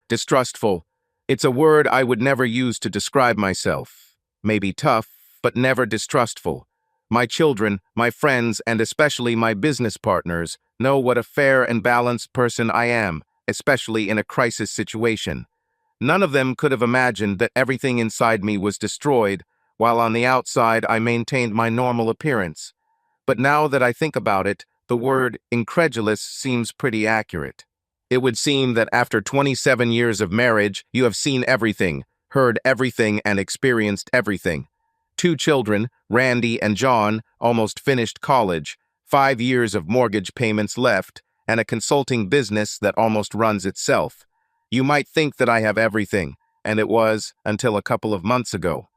Distrustful. It's a word I would never use to describe myself. Maybe tough, but never distrustful. My children, my friends, and especially my business partners know what a fair and balanced person I am, especially in a crisis situation. None of them could have imagined that everything inside me was destroyed, while on the outside I maintained my normal appearance. But now that I think about it, the word incredulous seems pretty accurate. It would seem that after 27 years of marriage, you have seen everything, heard everything, and experienced everything. 2 children, Randy and John, almost finished college, 5 years of mortgage payments left, and a consulting business that almost runs itself. You might think that I have everything, and it was until a couple of months ago.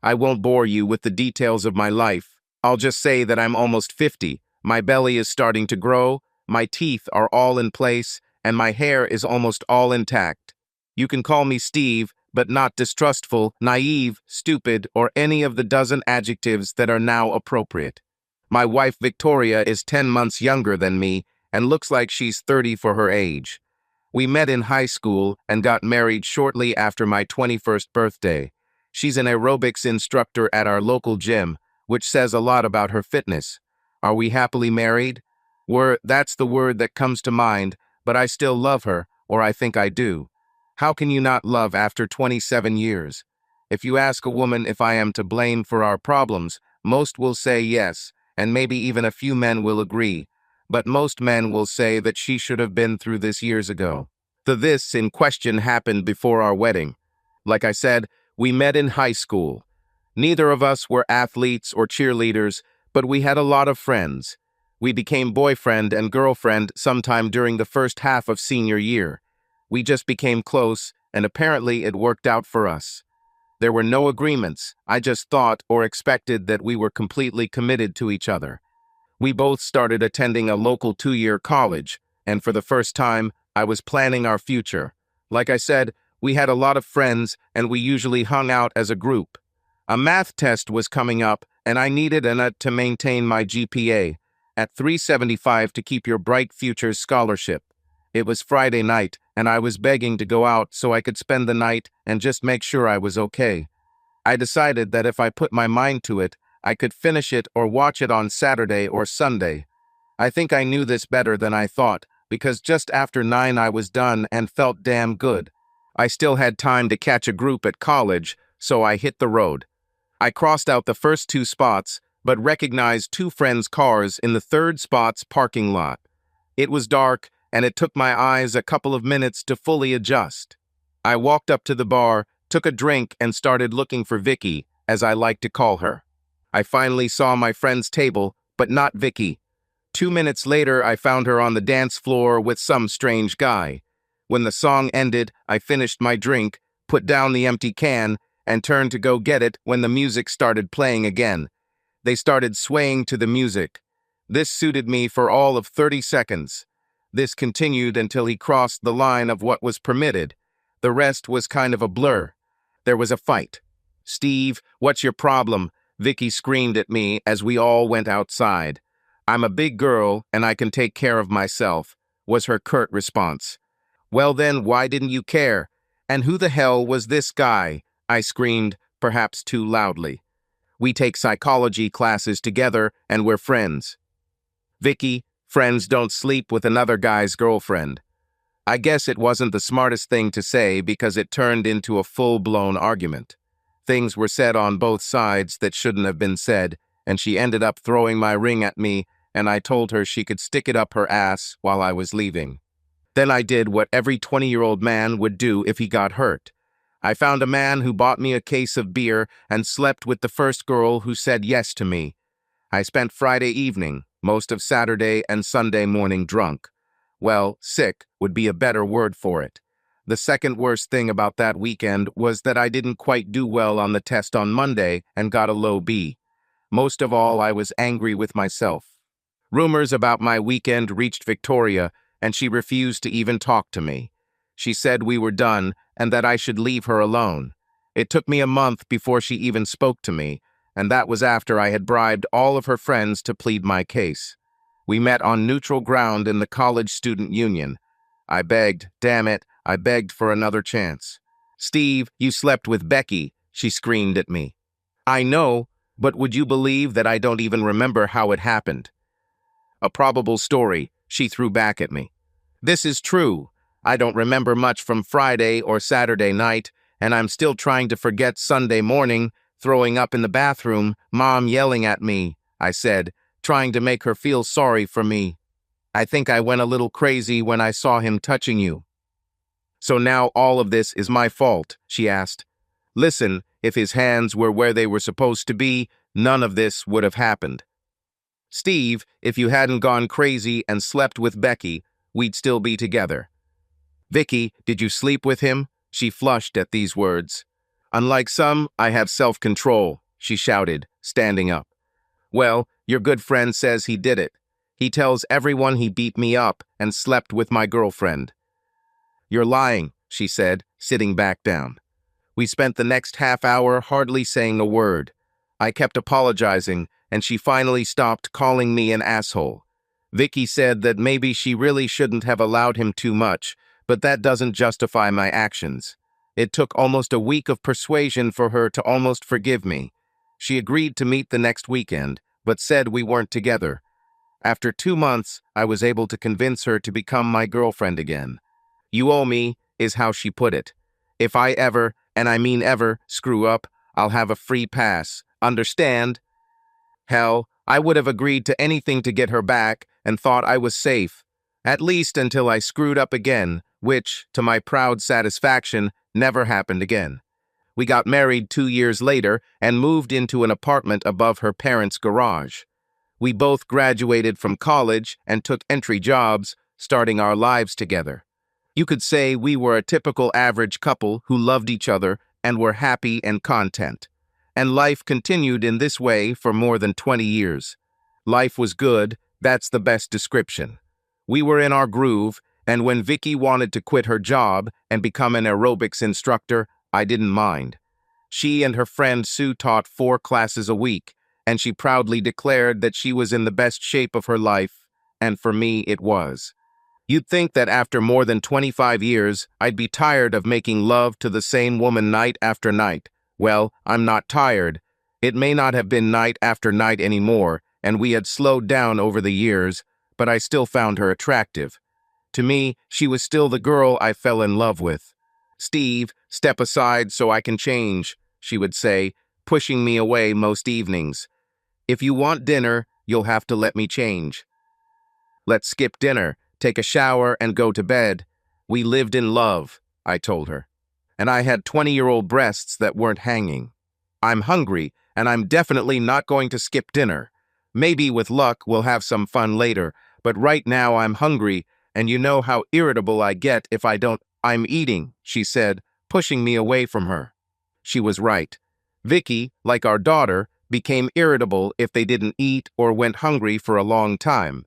I won't bore you with the details of my life. I'll just say that I'm almost 50, my belly is starting to grow, my teeth are all in place, and my hair is almost all intact. You can call me Steve, but not distrustful, naive, stupid, or any of the dozen adjectives that are now appropriate. My wife Victoria is 10 months younger than me and looks like she's 30 for her age. We met in high school and got married shortly after my 21st birthday. She's an aerobics instructor at our local gym, which says a lot about her fitness. Are we happily married? That's the word that comes to mind, but I still love her, or I think I do. How can you not love after 27 years? If you ask a woman if I am to blame for our problems, most will say yes, and maybe even a few men will agree. But most men will say that she should have been through this years ago. This in question happened before our wedding. Like I said, we met in high school. Neither of us were athletes or cheerleaders, but we had a lot of friends. We became boyfriend and girlfriend sometime during the first half of senior year. We just became close, and apparently it worked out for us. There were no agreements. I just thought or expected that we were completely committed to each other. We both started attending a local 2-year college, and for the first time, I was planning our future. Like I said, we had a lot of friends, and we usually hung out as a group. A math test was coming up, and I needed to maintain my GPA at 375 to keep your Bright Futures scholarship. It was Friday night, and I was begging to go out so I could spend the night and just make sure I was okay. I decided that if I put my mind to it, I could finish it or watch it on Saturday or Sunday. I think I knew this better than I thought, because just after 9 I was done and felt damn good. I still had time to catch a group at college, so I hit the road. I crossed out the first 2 spots, but recognized 2 friends' cars in the third spot's parking lot. It was dark, and it took my eyes a couple of minutes to fully adjust. I walked up to the bar, took a drink, and started looking for Vicky, as I like to call her. I finally saw my friend's table, but not Vicky. 2 minutes later, I found her on the dance floor with some strange guy. When the song ended, I finished my drink, put down the empty can, and turned to go get it when the music started playing again. They started swaying to the music. This suited me for all of 30 seconds. This continued until he crossed the line of what was permitted. The rest was kind of a blur. There was a fight. "Steve, what's your problem?" Vicky screamed at me as we all went outside. "I'm a big girl and I can take care of myself," was her curt response. "Well then, why didn't you care? And who the hell was this guy?" I screamed, perhaps too loudly. "We take psychology classes together and we're friends." "Vicky, friends don't sleep with another guy's girlfriend." I guess it wasn't the smartest thing to say because it turned into a full-blown argument. Things were said on both sides that shouldn't have been said, and she ended up throwing my ring at me, and I told her she could stick it up her ass while I was leaving. Then I did what every 20-year-old man would do if he got hurt. I found a man who bought me a case of beer and slept with the first girl who said yes to me. I spent Friday evening, most of Saturday and Sunday morning drunk. Well, sick would be a better word for it. The second worst thing about that weekend was that I didn't quite do well on the test on Monday and got a low B. Most of all, I was angry with myself. Rumors about my weekend reached Victoria, and she refused to even talk to me. She said we were done and that I should leave her alone. It took me a month before she even spoke to me, and that was after I had bribed all of her friends to plead my case. We met on neutral ground in the college student union. I begged, "Damn it, I begged for another chance. Steve, you slept with Becky, she screamed at me. I know, but would you believe that I don't even remember how it happened? A probable story, she threw back at me. This is true. I don't remember much from Friday or Saturday night, and I'm still trying to forget Sunday morning, throwing up in the bathroom, Mom yelling at me, I said, trying to make her feel sorry for me. I think I went a little crazy when I saw him touching you. So now all of this is my fault, she asked. Listen, if his hands were where they were supposed to be, none of this would have happened. Steve, if you hadn't gone crazy and slept with Becky, we'd still be together. Vicky, did you sleep with him? She flushed at these words. Unlike some, I have self-control, she shouted, standing up. Well, your good friend says he did it. He tells everyone he beat me up and slept with my girlfriend. You're lying, she said, sitting back down. We spent the next half hour hardly saying a word. I kept apologizing, and she finally stopped calling me an asshole. Vicky said that maybe she really shouldn't have allowed him too much, but that doesn't justify my actions. It took almost a week of persuasion for her to almost forgive me. She agreed to meet the next weekend, but said we weren't together. After 2 months, I was able to convince her to become my girlfriend again. You owe me, is how she put it. If I ever, and I mean ever, screw up, I'll have a free pass. Understand? Hell, I would have agreed to anything to get her back and thought I was safe. At least until I screwed up again, which, to my proud satisfaction, never happened again. We got married 2 years later and moved into an apartment above her parents' garage. We both graduated from college and took entry jobs, starting our lives together. You could say we were a typical average couple who loved each other and were happy and content. And life continued in this way for more than 20 years. Life was good, that's the best description. We were in our groove, and when Vicky wanted to quit her job and become an aerobics instructor, I didn't mind. She and her friend Sue taught 4 classes a week, and she proudly declared that she was in the best shape of her life, and for me it was. You'd think that after more than 25 years, I'd be tired of making love to the same woman night after night. Well, I'm not tired. It may not have been night after night anymore, and we had slowed down over the years, but I still found her attractive. To me, she was still the girl I fell in love with. Steve, step aside so I can change, she would say, pushing me away most evenings. If you want dinner, you'll have to let me change. Let's skip dinner, take a shower, and go to bed. We lived in love, I told her. And I had 20-year-old breasts that weren't hanging. I'm hungry, and I'm definitely not going to skip dinner. Maybe with luck we'll have some fun later, but right now I'm hungry, and you know how irritable I get if I don't. I'm eating, she said, pushing me away from her. She was right. Vicky, like our daughter, became irritable if they didn't eat or went hungry for a long time.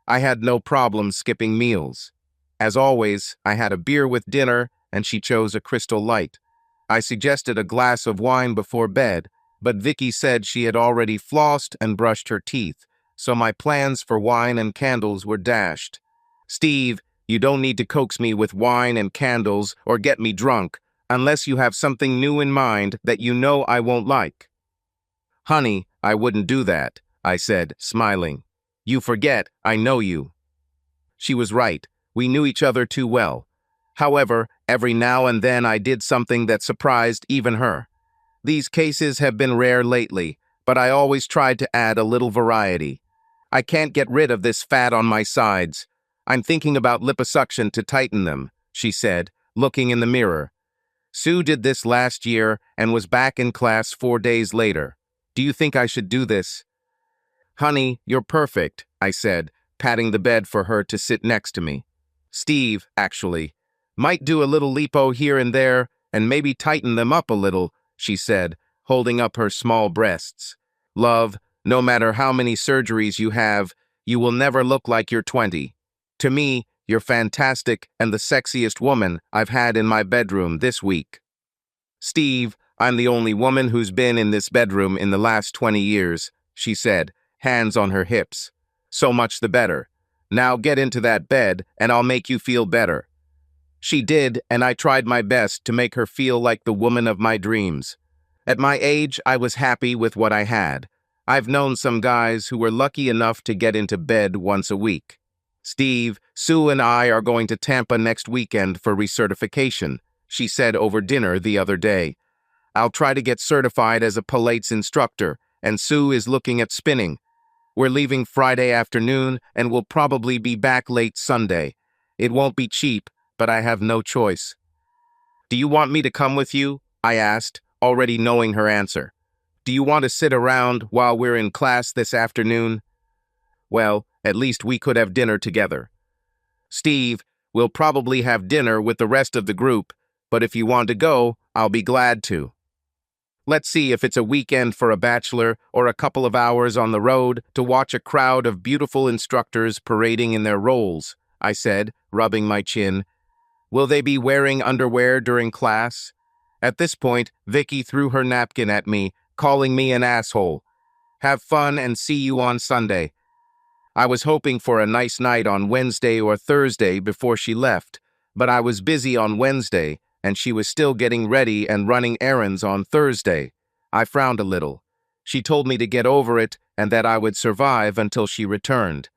I had no problem skipping meals. As always, I had a beer with dinner, and she chose a Crystal Light. I suggested a glass of wine before bed, but Vicky said she had already flossed and brushed her teeth, so my plans for wine and candles were dashed. Steve, you don't need to coax me with wine and candles or get me drunk, unless you have something new in mind that you know I won't like. Honey, I wouldn't do that, I said, smiling. You forget, I know you. She was right. We knew each other too well. However, every now and then I did something that surprised even her. These cases have been rare lately, but I always tried to add a little variety. I can't get rid of this fat on my sides. I'm thinking about liposuction to tighten them, she said, looking in the mirror. Sue did this last year and was back in class 4 days later. Do you think I should do this? Honey, you're perfect, I said, patting the bed for her to sit next to me. Steve, actually. Might do a little lipo here and there, and maybe tighten them up a little, she said, holding up her small breasts. Love, no matter how many surgeries you have, you will never look like you're 20. To me, you're fantastic and the sexiest woman I've had in my bedroom this week. Steve, I'm the only woman who's been in this bedroom in the last 20 years, she said, hands on her hips. So much the better. Now get into that bed and I'll make you feel better. She did, and I tried my best to make her feel like the woman of my dreams. At my age, I was happy with what I had. I've known some guys who were lucky enough to get into bed once a week. Steve, Sue and I are going to Tampa next weekend for recertification, she said over dinner the other day. I'll try to get certified as a Pilates instructor, and Sue is looking at spinning. We're leaving Friday afternoon and will probably be back late Sunday. It won't be cheap, but I have no choice. Do you want me to come with you? I asked, already knowing her answer. Do you want to sit around while we're in class this afternoon? Well, at least we could have dinner together. Steve, we'll probably have dinner with the rest of the group, but if you want to go, I'll be glad to. Let's see if it's a weekend for a bachelor or a couple of hours on the road to watch a crowd of beautiful instructors parading in their roles, I said, rubbing my chin. Will they be wearing underwear during class? At this point, Vicky threw her napkin at me, calling me an asshole. Have fun and see you on Sunday. I was hoping for a nice night on Wednesday or Thursday before she left, but I was busy on Wednesday, and she was still getting ready and running errands on Thursday. I frowned a little. She told me to get over it and that I would survive until she returned.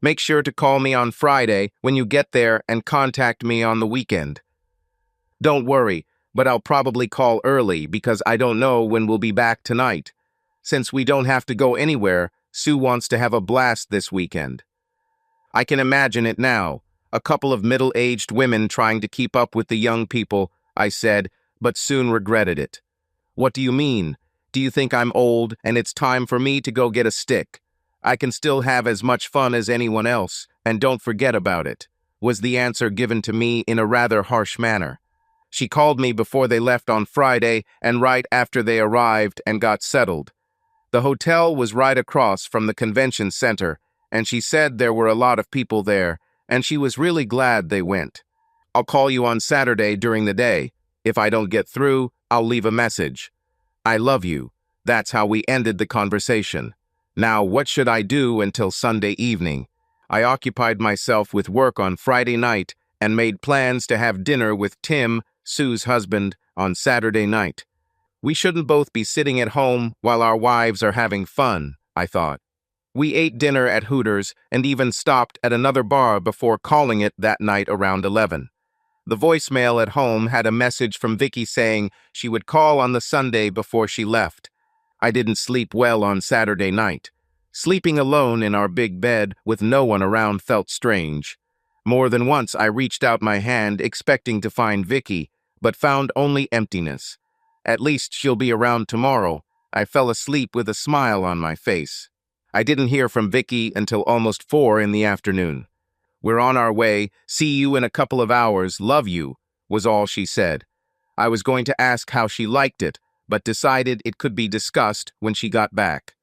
Make sure to call me on Friday when you get there and contact me on the weekend. Don't worry, but I'll probably call early because I don't know when we'll be back tonight. Since we don't have to go anywhere, Sue wants to have a blast this weekend. I can imagine it now. A couple of middle-aged women trying to keep up with the young people, I said, but soon regretted it. What do you mean? Do you think I'm old and it's time for me to go get a stick? I can still have as much fun as anyone else, and don't forget about it, was the answer given to me in a rather harsh manner. She called me before they left on Friday and right after they arrived and got settled. The hotel was right across from the convention center, and she said there were a lot of people there, and she was really glad they went. I'll call you on Saturday during the day. If I don't get through, I'll leave a message. I love you. That's how we ended the conversation. Now, what should I do until Sunday evening? I occupied myself with work on Friday night and made plans to have dinner with Tim, Sue's husband, on Saturday night. We shouldn't both be sitting at home while our wives are having fun, I thought. We ate dinner at Hooters and even stopped at another bar before calling it that night around 11. The voicemail at home had a message from Vicky saying she would call on the Sunday before she left. I didn't sleep well on Saturday night. Sleeping alone in our big bed with no one around felt strange. More than once I reached out my hand expecting to find Vicky, but found only emptiness. At least she'll be around tomorrow. I fell asleep with a smile on my face. I didn't hear from Vicky until almost 4 in the afternoon. We're on our way. See you in a couple of hours. Love you, was all she said. I was going to ask how she liked it, but decided it could be discussed when she got back.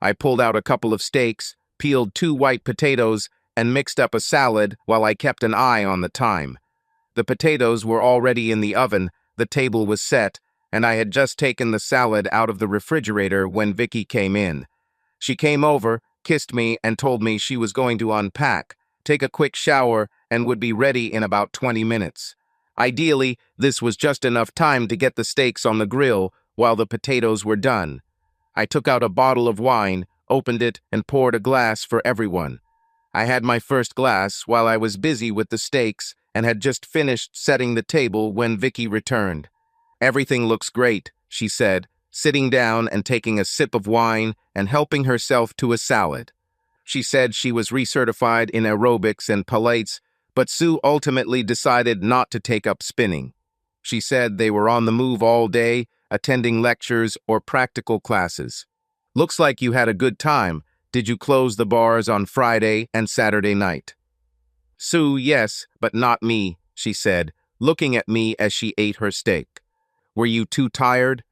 I pulled out a couple of steaks, peeled 2 white potatoes, and mixed up a salad while I kept an eye on the time. The potatoes were already in the oven, the table was set, and I had just taken the salad out of the refrigerator when Vicky came in. She came over, kissed me, and told me she was going to unpack, take a quick shower, and would be ready in about 20 minutes. Ideally, this was just enough time to get the steaks on the grill while the potatoes were done. I took out a bottle of wine, opened it, and poured a glass for everyone. I had my first glass while I was busy with the steaks and had just finished setting the table when Vicky returned. Everything looks great, she said, sitting down and taking a sip of wine and helping herself to a salad. She said she was recertified in aerobics and Pilates, but Sue ultimately decided not to take up spinning. She said they were on the move all day, attending lectures or practical classes. Looks like you had a good time. Did you close the bars on Friday and Saturday night? Sue, yes, but not me, she said, looking at me as she ate her steak. Were you too tired?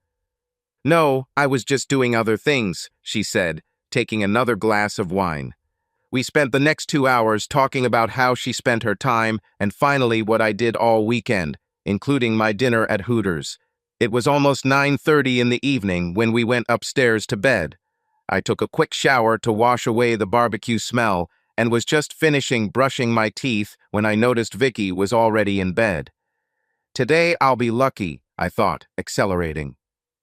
No, I was just doing other things, she said, taking another glass of wine. We spent the next 2 hours talking about how she spent her time and finally what I did all weekend, including my dinner at Hooters. It was almost 9:30 in the evening when we went upstairs to bed. I took a quick shower to wash away the barbecue smell and was just finishing brushing my teeth when I noticed Vicky was already in bed. Today I'll be lucky, I thought, accelerating.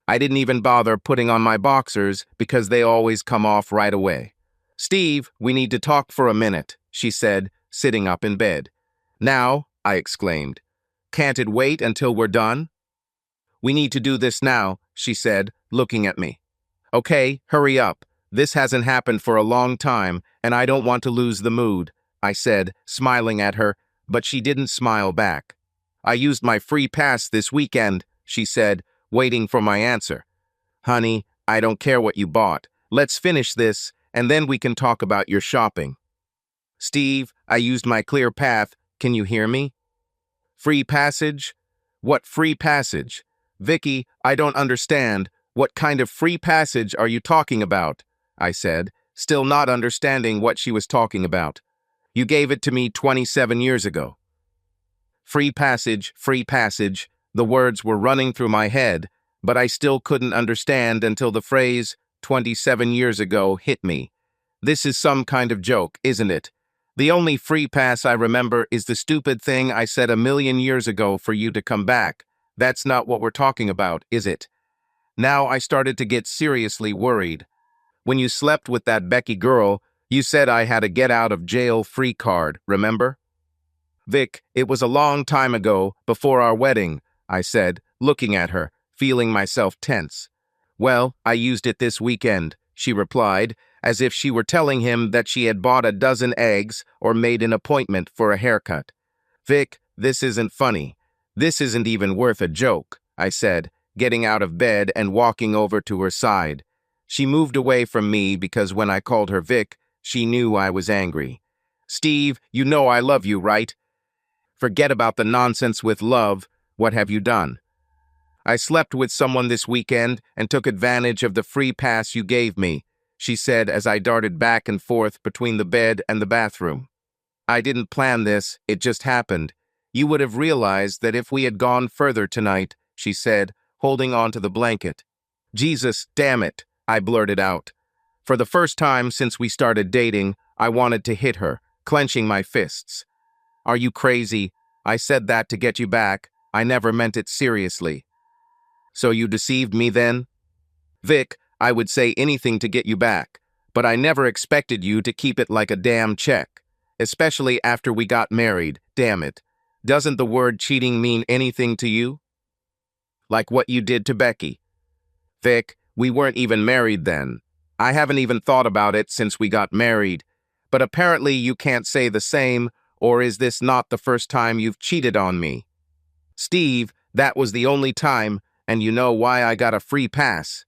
I didn't even bother putting on my boxers because they always come off right away. Steve, we need to talk for a minute, she said, sitting up in bed. Now, I exclaimed. Can't it wait until we're done? We need to do this now, she said, looking at me. Okay, hurry up. This hasn't happened for a long time, and I don't want to lose the mood, I said, smiling at her, but she didn't smile back. I used my free pass this weekend, she said, waiting for my answer. Honey, I don't care what you bought. Let's finish this, and then we can talk about your shopping. Steve, I used my clear path. Can you hear me? Free passage? What free passage? Vicky, I don't understand. What kind of free passage are you talking about? I said, still not understanding what she was talking about. You gave it to me 27 years ago. Free passage, the words were running through my head, but I still couldn't understand until the phrase, 27 years ago, hit me. This is some kind of joke, isn't it? The only free pass I remember is the stupid thing I said a million years ago for you to come back. That's not what we're talking about, is it? Now I started to get seriously worried. When you slept with that Becky girl, you said I had a get-out-of-jail-free card, remember? Vic, it was a long time ago, before our wedding, I said, looking at her, feeling myself tense. Well, I used it this weekend, she replied, as if she were telling him that she had bought a dozen eggs or made an appointment for a haircut. Vic, this isn't funny. This isn't even worth a joke, I said, getting out of bed and walking over to her side. She moved away from me because when I called her Vic, she knew I was angry. Steve, you know I love you, right? Forget about the nonsense with love. What have you done? I slept with someone this weekend and took advantage of the free pass you gave me, she said as I darted back and forth between the bed and the bathroom. I didn't plan this, it just happened. You would have realized that if we had gone further tonight, she said, holding on to the blanket. Jesus, damn it, I blurted out. For the first time since we started dating, I wanted to hit her, clenching my fists. Are you crazy? I said that to get you back. I never meant it seriously. So you deceived me then? Vic, I would say anything to get you back, but I never expected you to keep it like a damn check. Especially after we got married, damn it. Doesn't the word cheating mean anything to you? Like what you did to Becky. Vic, we weren't even married then. I haven't even thought about it since we got married. But apparently you can't say the same, or is this not the first time you've cheated on me? Steve, that was the only time, and you know why I got a free pass.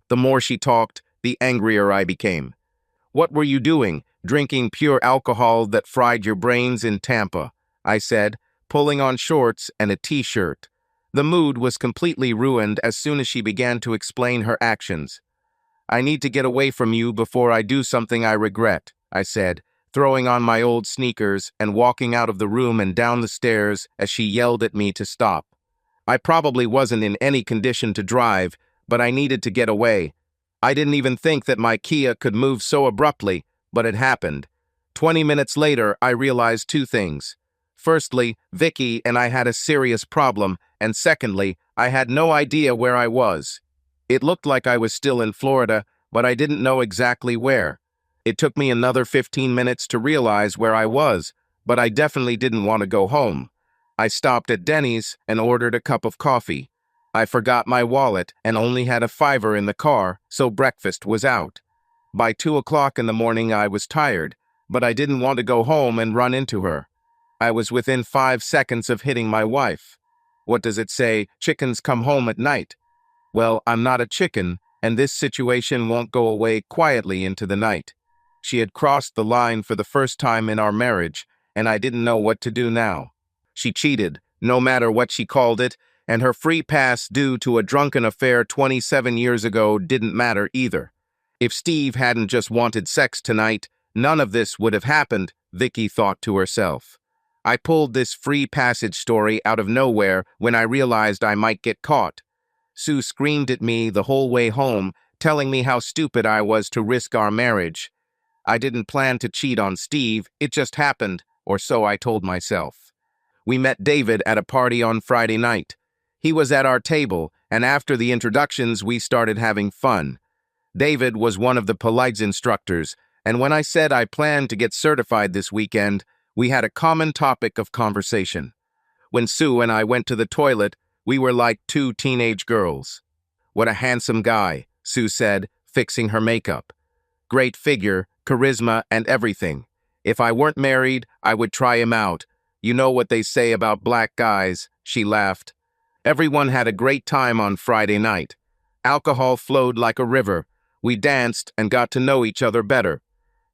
The more she talked, the angrier I became. What were you doing, drinking pure alcohol that fried your brains in Tampa? I said, pulling on shorts and a t-shirt. The mood was completely ruined as soon as she began to explain her actions. I need to get away from you before I do something I regret, I said, throwing on my old sneakers and walking out of the room and down the stairs as she yelled at me to stop. I probably wasn't in any condition to drive, but I needed to get away. I didn't even think that my Kia could move so abruptly, but it happened. 20 minutes later, I realized two things. Firstly, Vicky and I had a serious problem, and secondly, I had no idea where I was. It looked like I was still in Florida, but I didn't know exactly where. It took me another 15 minutes to realize where I was, but I definitely didn't want to go home. I stopped at Denny's and ordered a cup of coffee. I forgot my wallet and only had a $5 in the car, so breakfast was out. By 2 o'clock in the morning I was tired, but I didn't want to go home and run into her. I was within 5 seconds of hitting my wife. What does it say? Chickens come home at night. Well, I'm not a chicken, and this situation won't go away quietly into the night. She had crossed the line for the first time in our marriage, and I didn't know what to do now. She cheated, no matter what she called it, and her free pass due to a drunken affair 27 years ago didn't matter either. If Steve hadn't just wanted sex tonight, none of this would have happened, Vicky thought to herself. I pulled this free passage story out of nowhere when I realized I might get caught. Sue screamed at me the whole way home, telling me how stupid I was to risk our marriage. I didn't plan to cheat on Steve, it just happened, or so I told myself. We met David at a party on Friday night. He was at our table, and after the introductions, we started having fun. David was one of the polite instructors, and when I said I planned to get certified this weekend, we had a common topic of conversation. When Sue and I went to the toilet, we were like two teenage girls. "What a handsome guy," Sue said, fixing her makeup. "Great figure, charisma, and everything. If I weren't married, I would try him out. You know what they say about black guys," she laughed. Everyone had a great time on Friday night. Alcohol flowed like a river. We danced and got to know each other better.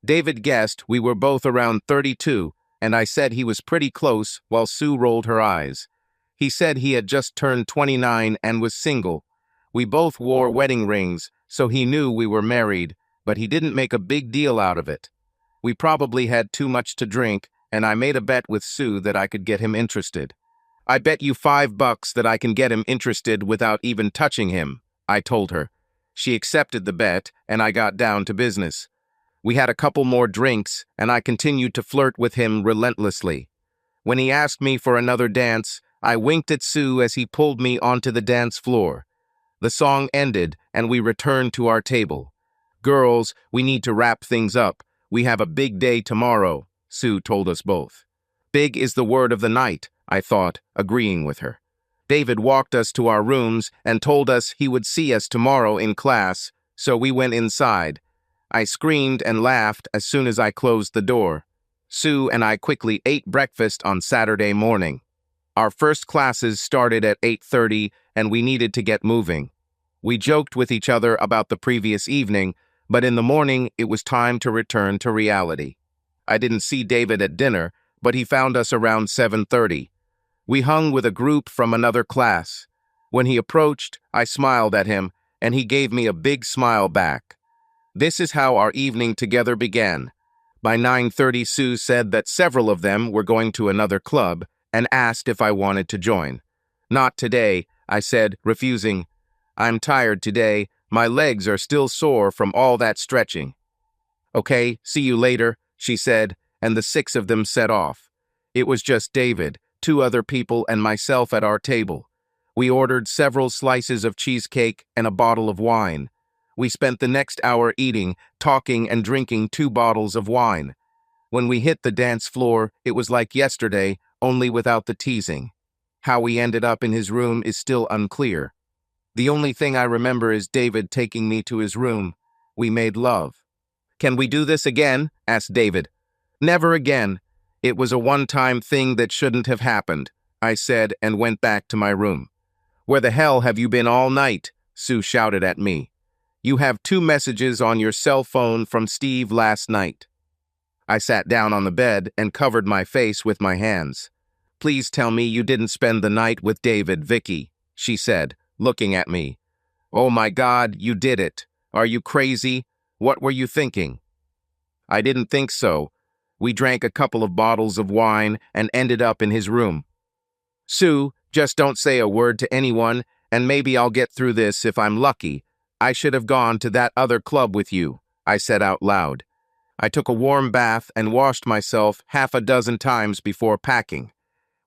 David guessed we were both around 32, and I said he was pretty close while Sue rolled her eyes. He said he had just turned 29 and was single. We both wore wedding rings, so he knew we were married, but he didn't make a big deal out of it. We probably had too much to drink, and I made a bet with Sue that I could get him interested. "I bet you $5 that I can get him interested without even touching him," I told her. She accepted the bet, and I got down to business. We had a couple more drinks, and I continued to flirt with him relentlessly. When he asked me for another dance, I winked at Sue as he pulled me onto the dance floor. The song ended, and we returned to our table. "Girls, we need to wrap things up. We have a big day tomorrow," Sue told us both. Big is the word of the night, I thought, agreeing with her. David walked us to our rooms and told us he would see us tomorrow in class, so we went inside. I screamed and laughed as soon as I closed the door. Sue and I quickly ate breakfast on Saturday morning. Our first classes started at 8:30, and we needed to get moving. We joked with each other about the previous evening, but in the morning it was time to return to reality. I didn't see David at dinner, but he found us around 7:30. We hung with a group from another class. When he approached, I smiled at him, and he gave me a big smile back. This is how our evening together began. By 9:30, Sue said that several of them were going to another club and asked if I wanted to join. "Not today," I said, refusing. "I'm tired today. My legs are still sore from all that stretching." "Okay, see you later," she said, and the six of them set off. It was just David, two other people, and myself at our table. We ordered several slices of cheesecake and a bottle of wine. We spent the next hour eating, talking, and drinking 2 bottles of wine. When we hit the dance floor, it was like yesterday, only without the teasing. How we ended up in his room is still unclear. The only thing I remember is David taking me to his room. We made love. "Can we do this again?" asked David. "Never again. It was a one-time thing that shouldn't have happened," I said, and went back to my room. "Where the hell have you been all night?" Sue shouted at me. "You have 2 messages on your cell phone from Steve last night." I sat down on the bed and covered my face with my hands. "Please tell me you didn't spend the night with David, Vicky," she said, looking at me. "Oh my God, you did it. Are you crazy? What were you thinking?" I didn't think so. We drank a couple of bottles of wine and ended up in his room. "Sue, just don't say a word to anyone, and maybe I'll get through this if I'm lucky. I should have gone to that other club with you," I said out loud. I took a warm bath and washed myself half a dozen times before packing.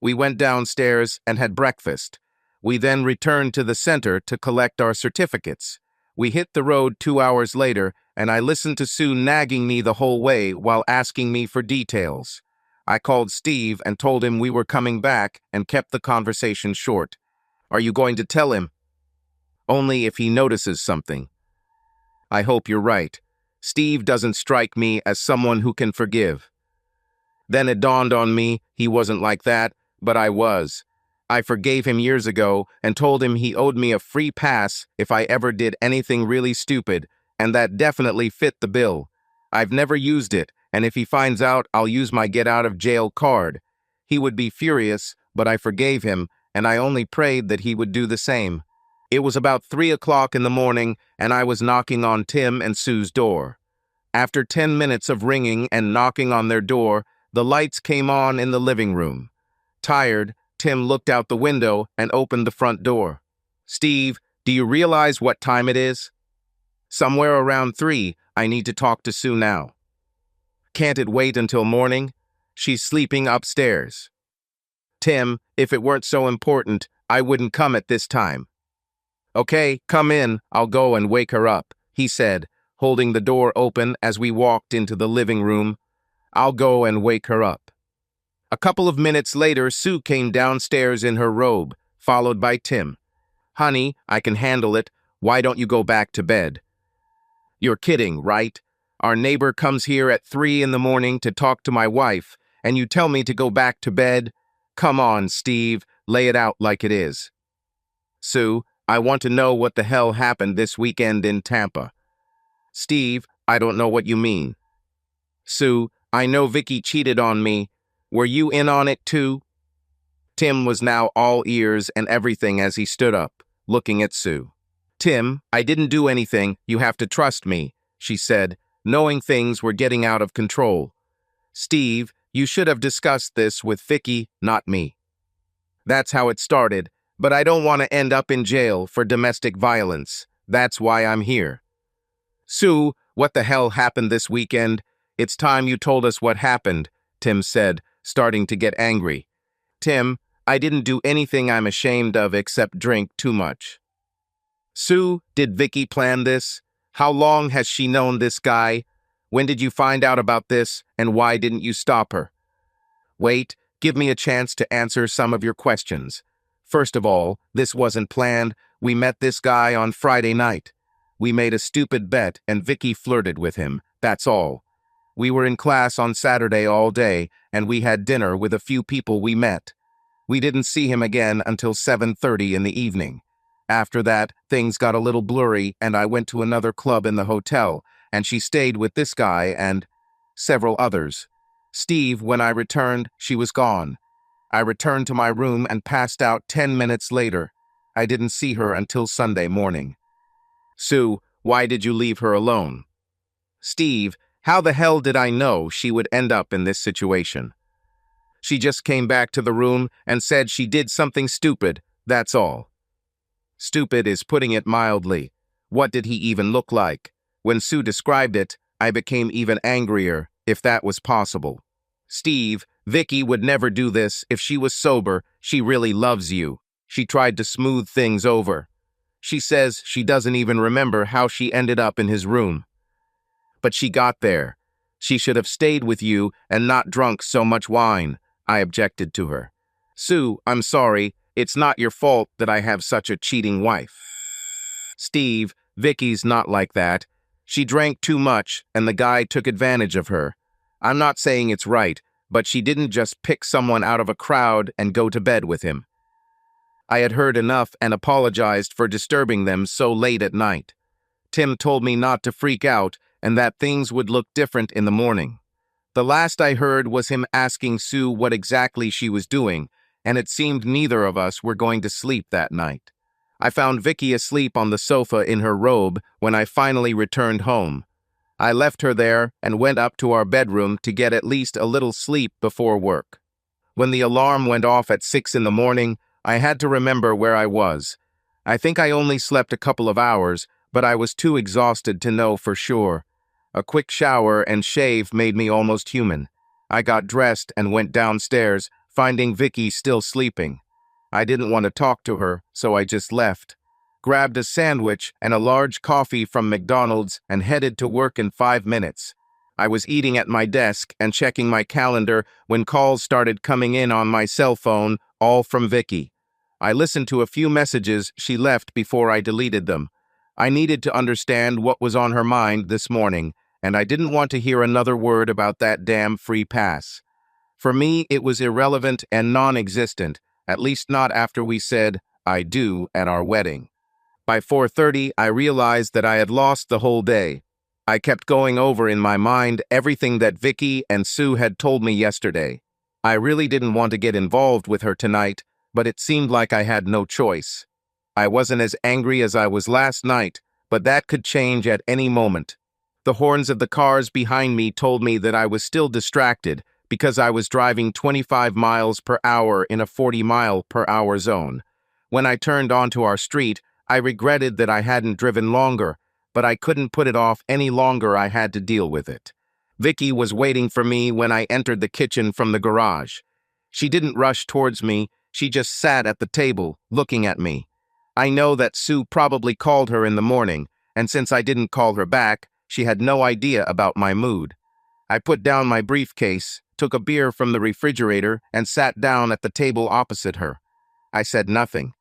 We went downstairs and had breakfast. We then returned to the center to collect our certificates. We hit the road 2 hours later, and I listened to Sue nagging me the whole way while asking me for details. I called Steve and told him we were coming back and kept the conversation short. "Are you going to tell him?" "Only if he notices something." "I hope you're right. Steve doesn't strike me as someone who can forgive." Then it dawned on me he wasn't like that, but I was. I forgave him years ago and told him he owed me a free pass if I ever did anything really stupid, and that definitely fit the bill. I've never used it, and if he finds out, I'll use my get-out-of-jail card. He would be furious, but I forgave him, and I only prayed that he would do the same. It was about 3 o'clock in the morning, and I was knocking on Tim and Sue's door. After 10 minutes of ringing and knocking on their door, the lights came on in the living room. Tired, Tim looked out the window and opened the front door. "Steve, do you realize what time it is?" "Somewhere around 3. I need to talk to Sue now." "Can't it wait until morning? She's sleeping upstairs." Tim, if it weren't so important, I wouldn't come at this time. Okay, come in, I'll go and wake her up, he said, holding the door open as we walked into the living room. I'll go and wake her up. A couple of minutes later, Sue came downstairs in her robe, followed by Tim. Honey, I can handle it. Why don't you go back to bed? You're kidding, right? Our neighbor comes here at 3 in the morning to talk to my wife, and you tell me to go back to bed? Come on, Steve, lay it out like it is. Sue, I want to know what the hell happened this weekend in Tampa. Steve, I don't know what you mean. Sue, I know Vicky cheated on me. Were you in on it too? Tim was now all ears and everything as he stood up, looking at Sue. Tim, I didn't do anything, you have to trust me, she said, knowing things were getting out of control. Steve, you should have discussed this with Vicky, not me. That's how it started, but I don't want to end up in jail for domestic violence. That's why I'm here. Sue, what the hell happened this weekend? It's time you told us what happened, Tim said, starting to get angry. Tim, I didn't do anything I'm ashamed of except drink too much. Sue, did Vicky plan this? How long has she known this guy? When did you find out about this, and why didn't you stop her? Wait, give me a chance to answer some of your questions. First of all, this wasn't planned. We met this guy on Friday night. We made a stupid bet, and Vicky flirted with him. That's all. We were in class on Saturday all day, and we had dinner with a few people we met. We didn't see him again until 7:30 in the evening. After that, things got a little blurry, and I went to another club in the hotel, and she stayed with this guy and several others. Steve, when I returned, she was gone. I returned to my room and passed out 10 minutes later. I didn't see her until Sunday morning. Sue, why did you leave her alone? Steve, how the hell did I know she would end up in this situation? She just came back to the room and said she did something stupid, that's all. Stupid is putting it mildly. What did he even look like? When Sue described it, I became even angrier, if that was possible. Steve, Vicky would never do this if she was sober. She really loves you. She tried to smooth things over. She says she doesn't even remember how she ended up in his room. But she got there. She should have stayed with you and not drunk so much wine, I objected to her. Sue, I'm sorry. It's not your fault that I have such a cheating wife. Steve, Vicky's not like that. She drank too much, and the guy took advantage of her. I'm not saying it's right, but she didn't just pick someone out of a crowd and go to bed with him. I had heard enough and apologized for disturbing them so late at night. Tim told me not to freak out and that things would look different in the morning. The last I heard was him asking Sue what exactly she was doing, and it seemed neither of us were going to sleep that night. I found Vicky asleep on the sofa in her robe when I finally returned home. I left her there and went up to our bedroom to get at least a little sleep before work. When the alarm went off at 6 in the morning, I had to remember where I was. I think I only slept a couple of hours, but I was too exhausted to know for sure. A quick shower and shave made me almost human. I got dressed and went downstairs, finding Vicky still sleeping. I didn't want to talk to her, so I just left. Grabbed a sandwich and a large coffee from McDonald's and headed to work in 5 minutes. I was eating at my desk and checking my calendar when calls started coming in on my cell phone, all from Vicky. I listened to a few messages she left before I deleted them. I needed to understand what was on her mind this morning, and I didn't want to hear another word about that damn free pass. For me, it was irrelevant and non-existent, at least not after we said, I do, at our wedding. By 4:30, I realized that I had lost the whole day. I kept going over in my mind everything that Vicky and Sue had told me yesterday. I really didn't want to get involved with her tonight, but it seemed like I had no choice. I wasn't as angry as I was last night, but that could change at any moment. The horns of the cars behind me told me that I was still distracted because I was driving 25 miles per hour in a 40-mile-per-hour zone. When I turned onto our street, I regretted that I hadn't driven longer, but I couldn't put it off any longer. I had to deal with it. Vicky was waiting for me when I entered the kitchen from the garage. She didn't rush towards me, she just sat at the table, looking at me. I know that Sue probably called her in the morning, and since I didn't call her back, she had no idea about my mood. I put down my briefcase, took a beer from the refrigerator, and sat down at the table opposite her. I said nothing.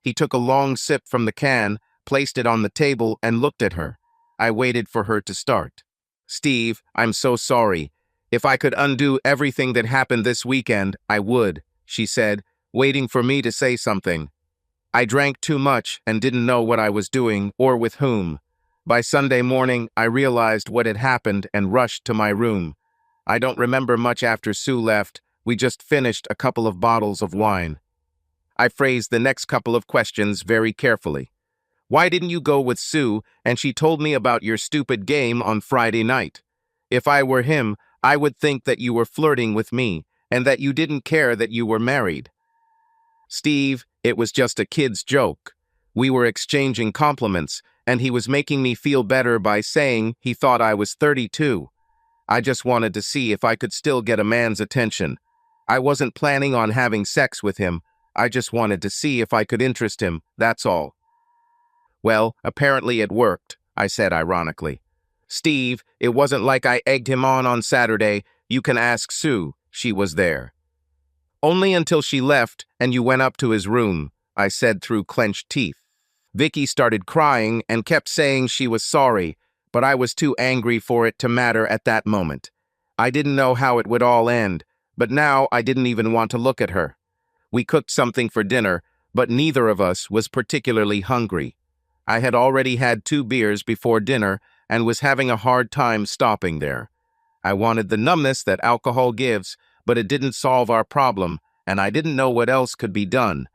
He took a long sip from the can, placed it on the table, and looked at her. I waited for her to start. "Steve, I'm so sorry. If I could undo everything that happened this weekend, I would," she said, waiting for me to say something. I drank too much and didn't know what I was doing or with whom. By Sunday morning, I realized what had happened and rushed to my room. I don't remember much after Sue left. We just finished a couple of bottles of wine. I phrased the next couple of questions very carefully. "Why didn't you go with Sue and she told me about your stupid game on Friday night? If I were him, I would think that you were flirting with me and that you didn't care that you were married." "Steve, it was just a kid's joke. We were exchanging compliments, and he was making me feel better by saying he thought I was 32. I just wanted to see if I could still get a man's attention. I wasn't planning on having sex with him. I just wanted to see if I could interest him, that's all." "Well, apparently it worked," I said ironically. "Steve, it wasn't like I egged him on Saturday. You can ask Sue. She was there." "Only until she left and you went up to his room," I said through clenched teeth. Vicky started crying and kept saying she was sorry, but I was too angry for it to matter at that moment. I didn't know how it would all end, but now I didn't even want to look at her. We cooked something for dinner, but neither of us was particularly hungry. I had already had 2 beers before dinner and was having a hard time stopping there. I wanted the numbness that alcohol gives, but it didn't solve our problem, and I didn't know what else could be done.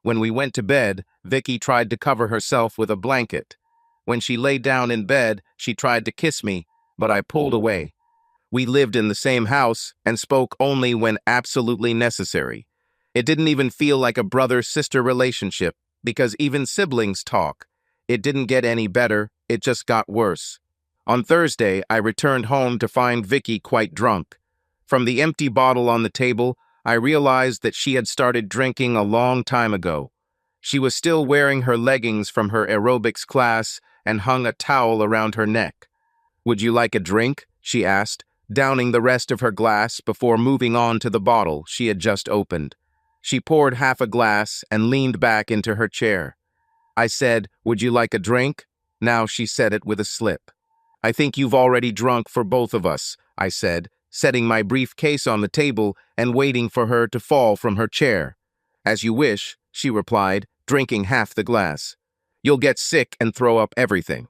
When we went to bed, Vicky tried to cover herself with a blanket. When she lay down in bed, she tried to kiss me, but I pulled away. We lived in the same house and spoke only when absolutely necessary. It didn't even feel like a brother-sister relationship, because even siblings talk. It didn't get any better, it just got worse. On Thursday, I returned home to find Vicky quite drunk. From the empty bottle on the table, I realized that she had started drinking a long time ago. She was still wearing her leggings from her aerobics class and hung a towel around her neck. "Would you like a drink?" she asked, downing the rest of her glass before moving on to the bottle she had just opened. She poured half a glass and leaned back into her chair. I said, "Would you like a drink?" Now she said it with a slip. "I think you've already drunk for both of us," I said, setting my briefcase on the table and waiting for her to fall from her chair. "As you wish," she replied, drinking half the glass. "You'll get sick and throw up everything.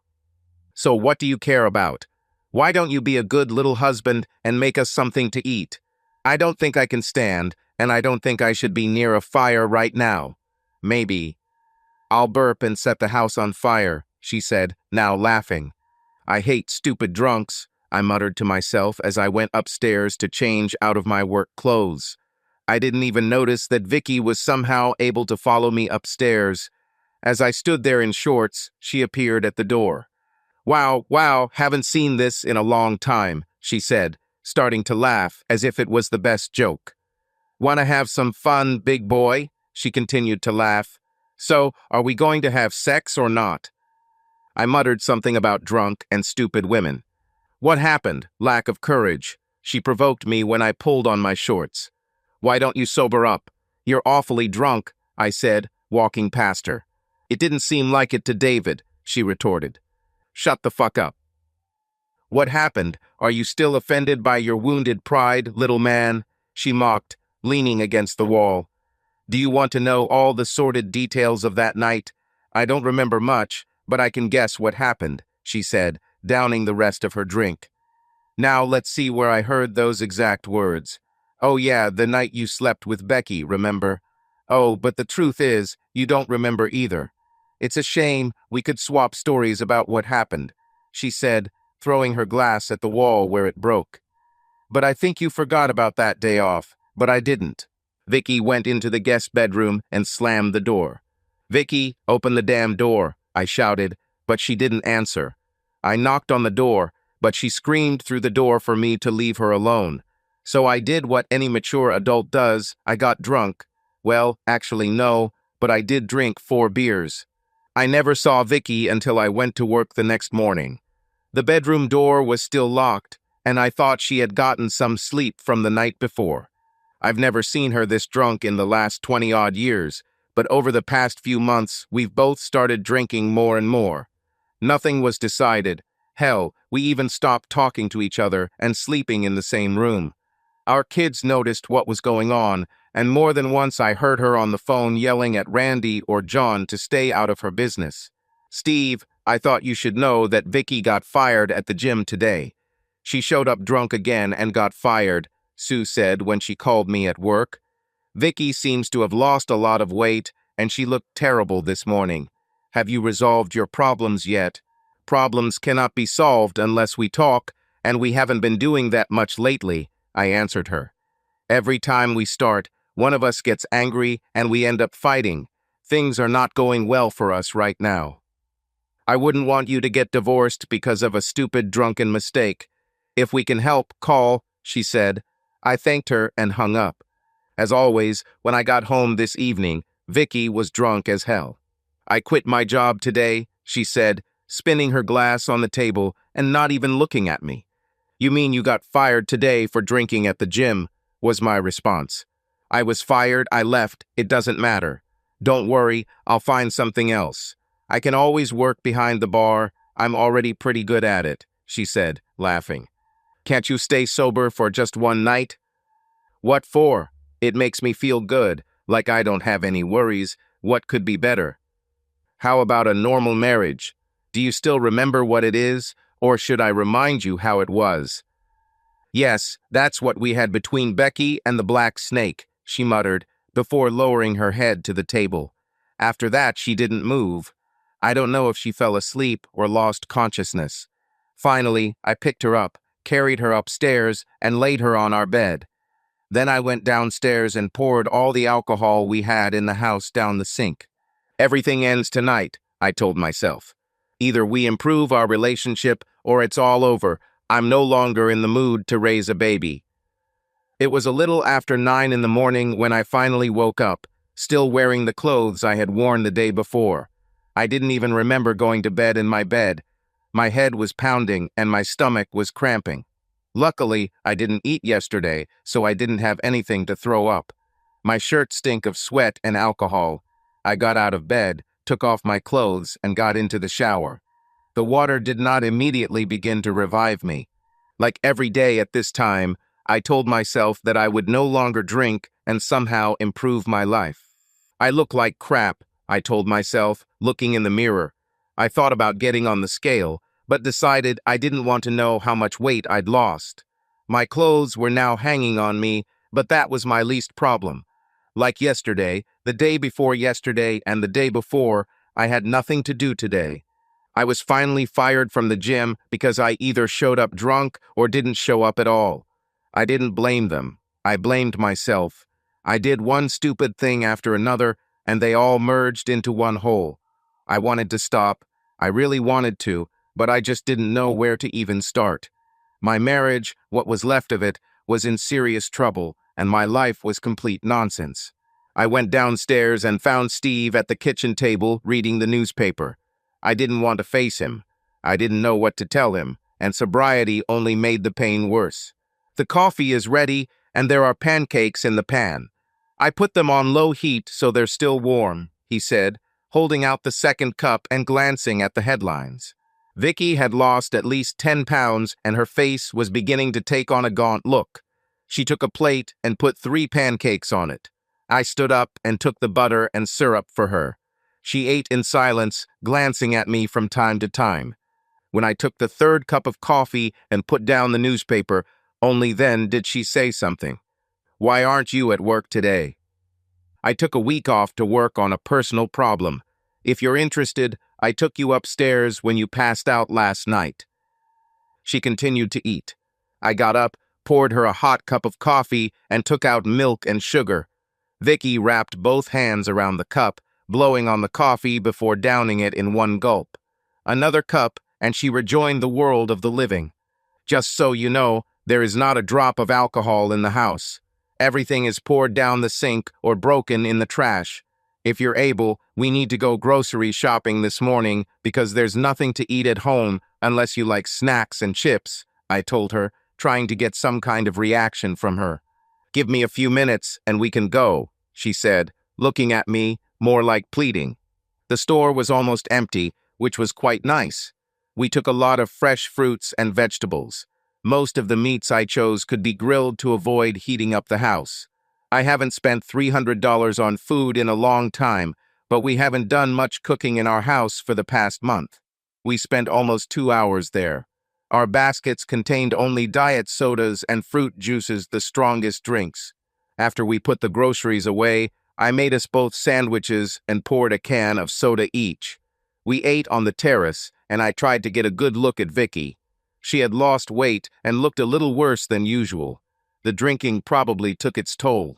So what do you care about? Why don't you be a good little husband and make us something to eat? I don't think I can stand, and I don't think I should be near a fire right now. Maybe. I'll burp and set the house on fire," she said, now laughing. "I hate stupid drunks," I muttered to myself as I went upstairs to change out of my work clothes. I didn't even notice that Vicky was somehow able to follow me upstairs. As I stood there in shorts, she appeared at the door. Wow, haven't seen this in a long time," she said, starting to laugh as if it was the best joke. "Wanna have some fun, big boy?" she continued to laugh. "So, are we going to have sex or not?" I muttered something about drunk and stupid women. "What happened? Lack of courage." She provoked me when I pulled on my shorts. "Why don't you sober up? You're awfully drunk," I said, walking past her. "It didn't seem like it to David," she retorted. "Shut the fuck up." "What happened? Are you still offended by your wounded pride, little man?" she mocked, leaning against the wall. "Do you want to know all the sordid details of that night? I don't remember much, but I can guess what happened," she said, downing the rest of her drink. "Now let's see where I heard those exact words. Oh yeah, the night you slept with Becky, remember? Oh, but the truth is, you don't remember either. It's a shame. We could swap stories about what happened," she said, throwing her glass at the wall where it broke. "But I think you forgot about that day off, but I didn't." Vicky went into the guest bedroom and slammed the door. "Vicky, open the damn door," I shouted, but she didn't answer. I knocked on the door, but she screamed through the door for me to leave her alone. So I did what any mature adult does. I got drunk. Well, actually no, but I did drink 4 beers. I never saw Vicky until I went to work the next morning. The bedroom door was still locked, and I thought she had gotten some sleep from the night before. I've never seen her this drunk in the last 20-odd years, but over the past few months, we've both started drinking more and more. Nothing was decided. Hell, we even stopped talking to each other and sleeping in the same room. Our kids noticed what was going on, and more than once I heard her on the phone yelling at Randy or John to stay out of her business. "Steve, I thought you should know that Vicky got fired at the gym today. She showed up drunk again and got fired," Sue said when she called me at work. "Vicky seems to have lost a lot of weight, and she looked terrible this morning. Have you resolved your problems yet?" "Problems cannot be solved unless we talk, and we haven't been doing that much lately," I answered her. "Every time we start, one of us gets angry and we end up fighting. Things are not going well for us right now. I wouldn't want you to get divorced because of a stupid drunken mistake. If we can help, call," she said. I thanked her and hung up. As always, when I got home this evening, Vicky was drunk as hell. "I quit my job today," she said, spinning her glass on the table and not even looking at me. "You mean you got fired today for drinking at the gym?" was my response. "I was fired, I left, it doesn't matter. Don't worry, I'll find something else. I can always work behind the bar, I'm already pretty good at it," she said, laughing. "Can't you stay sober for just one night?" "What for? It makes me feel good, like I don't have any worries. What could be better?" "How about a normal marriage? Do you still remember what it is, or should I remind you how it was?" "Yes, that's what we had between Becky and the black snake," she muttered, before lowering her head to the table. After that, she didn't move. I don't know if she fell asleep or lost consciousness. Finally, I picked her up, carried her upstairs, and laid her on our bed. Then I went downstairs and poured all the alcohol we had in the house down the sink. "Everything ends tonight," I told myself. "Either we improve our relationship or it's all over. I'm no longer in the mood to raise a baby." It was a little after 9 in the morning when I finally woke up, still wearing the clothes I had worn the day before. I didn't even remember going to bed in my bed. My head was pounding and my stomach was cramping. Luckily, I didn't eat yesterday, so I didn't have anything to throw up. My shirt stank of sweat and alcohol. I got out of bed, took off my clothes, and got into the shower. The water did not immediately begin to revive me. Like every day at this time, I told myself that I would no longer drink and somehow improve my life. "I look like crap," I told myself, looking in the mirror. I thought about getting on the scale, but decided I didn't want to know how much weight I'd lost. My clothes were now hanging on me, but that was my least problem. Like yesterday, the day before yesterday, and the day before, I had nothing to do today. I was finally fired from the gym because I either showed up drunk or didn't show up at all. I didn't blame them. I blamed myself. I did one stupid thing after another, and they all merged into one whole. I wanted to stop. I really wanted to, but I just didn't know where to even start. My marriage, what was left of it, was in serious trouble, and my life was complete nonsense. I went downstairs and found Steve at the kitchen table reading the newspaper. I didn't want to face him. I didn't know what to tell him, and sobriety only made the pain worse. "The coffee is ready, and there are pancakes in the pan. I put them on low heat so they're still warm," he said, holding out the second cup and glancing at the headlines. Vicky had lost at least 10 pounds, and her face was beginning to take on a gaunt look. She took a plate and put 3 pancakes on it. I stood up and took the butter and syrup for her. She ate in silence, glancing at me from time to time. When I took the 3rd cup of coffee and put down the newspaper, only then did she say something. "Why aren't you at work today?" "I took a week off to work on a personal problem. If you're interested, I took you upstairs when you passed out last night." She continued to eat. I got up, poured her a hot cup of coffee, and took out milk and sugar. Vicky wrapped both hands around the cup, blowing on the coffee before downing it in one gulp. Another cup, and she rejoined the world of the living. "Just so you know, There is not a drop of alcohol in the house. Everything is poured down the sink or broken in the trash. If you're able, we need to go grocery shopping this morning because there's nothing to eat at home unless you like snacks and chips, I told her, trying to get some kind of reaction from her. Give me a few minutes and we can go, she said, looking at me more like pleading. The store was almost empty, which was quite nice. We took a lot of fresh fruits and vegetables. Most of the meats I chose could be grilled to avoid heating up the house. I haven't spent $300 on food in a long time, but we haven't done much cooking in our house for the past month. We spent almost 2 hours there. Our baskets contained only diet sodas and fruit juices, the strongest drinks. After we put the groceries away, I made us both sandwiches and poured a can of soda each. We ate on the terrace, and I tried to get a good look at Vicky. She had lost weight and looked a little worse than usual. The drinking probably took its toll.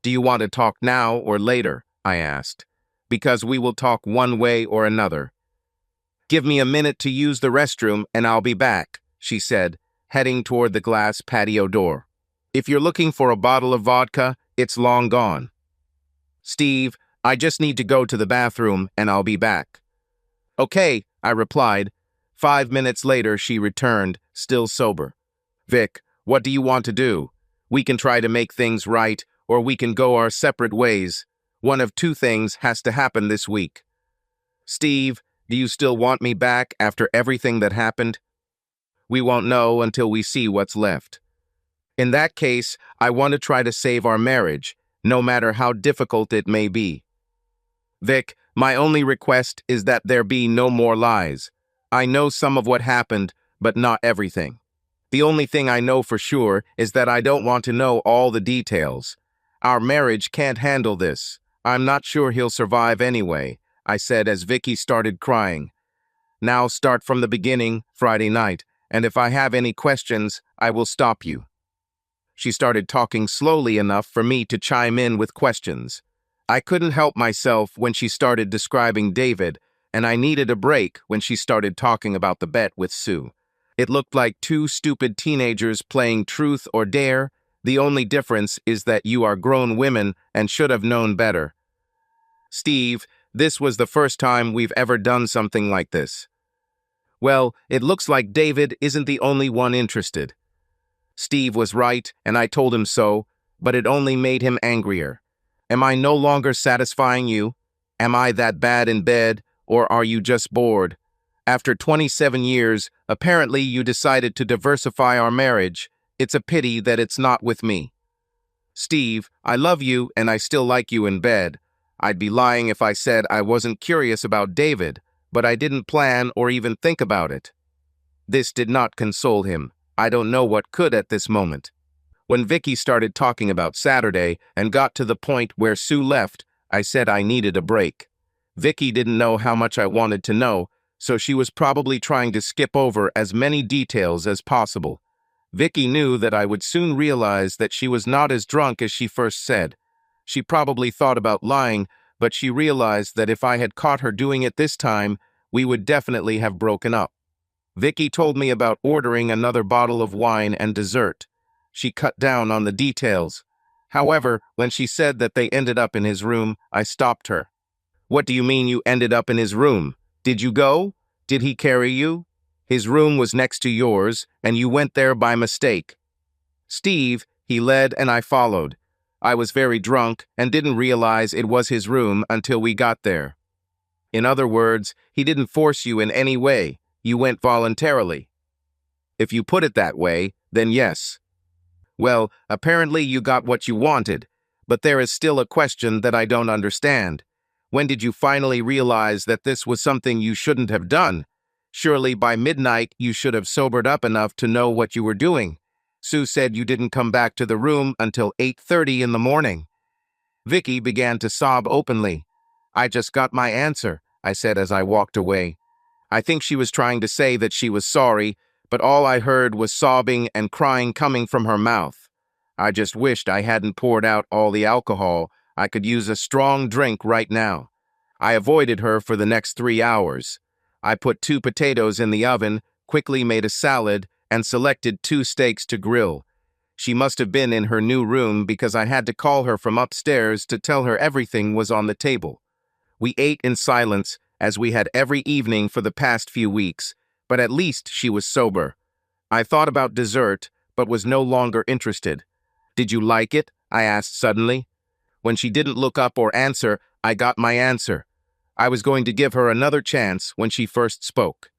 Do you want to talk now or later? I asked. Because we will talk one way or another. Give me a minute to use the restroom and I'll be back, she said, heading toward the glass patio door. If you're looking for a bottle of vodka, it's long gone. Steve, I just need to go to the bathroom and I'll be back. Okay, I replied. 5 minutes later, she returned, still sober. Vic, what do you want to do? We can try to make things right, or we can go our separate ways. One of two things has to happen this week. Steve, do you still want me back after everything that happened? We won't know until we see what's left. In that case, I want to try to save our marriage, no matter how difficult it may be. Vic, my only request is that there be no more lies. I know some of what happened, but not everything. The only thing I know for sure is that I don't want to know all the details. Our marriage can't handle this. I'm not sure he'll survive anyway, I said as Vicky started crying. Now start from the beginning, Friday night, and if I have any questions, I will stop you. She started talking slowly enough for me to chime in with questions. I couldn't help myself when she started describing David, and I needed a break when she started talking about the bet with Sue. It looked like two stupid teenagers playing truth or dare. The only difference is that you are grown women and should have known better. Steve, this was the first time we've ever done something like this. Well, it looks like David isn't the only one interested. Steve was right, and I told him so, but it only made him angrier. Am I no longer satisfying you? Am I that bad in bed, or are you just bored? After 27 years, apparently you decided to diversify our marriage. It's a pity that it's not with me. Steve, I love you and I still like you in bed. I'd be lying if I said I wasn't curious about David, but I didn't plan or even think about it. This did not console him. I don't know what could at this moment. When Vicky started talking about Saturday and got to the point where Sue left, I said I needed a break. Vicky didn't know how much I wanted to know, so she was probably trying to skip over as many details as possible. Vicky knew that I would soon realize that she was not as drunk as she first said. She probably thought about lying, but she realized that if I had caught her doing it this time, we would definitely have broken up. Vicky told me about ordering another bottle of wine and dessert. She cut down on the details. However, when she said that they ended up in his room, I stopped her. What do you mean you ended up in his room? Did you go? Did he carry you? His room was next to yours, and you went there by mistake. Steve, he led and I followed. I was very drunk and didn't realize it was his room until we got there. In other words, he didn't force you in any way. You went voluntarily. If you put it that way, then yes. Well, apparently you got what you wanted, but there is still a question that I don't understand. When did you finally realize that this was something you shouldn't have done? Surely by midnight you should have sobered up enough to know what you were doing. Sue said you didn't come back to the room until 8:30 in the morning. Vicky began to sob openly. I just got my answer, I said as I walked away. I think she was trying to say that she was sorry, but all I heard was sobbing and crying coming from her mouth. I just wished I hadn't poured out all the alcohol. I could use a strong drink right now. I avoided her for the next 3 hours. I put 2 potatoes in the oven, quickly made a salad, and selected 2 steaks to grill. She must have been in her new room because I had to call her from upstairs to tell her everything was on the table. We ate in silence, as we had every evening for the past few weeks, but at least she was sober. I thought about dessert, but was no longer interested. "Did you like it?" I asked suddenly. When she didn't look up or answer, I got my answer. I was going to give her another chance when she first spoke.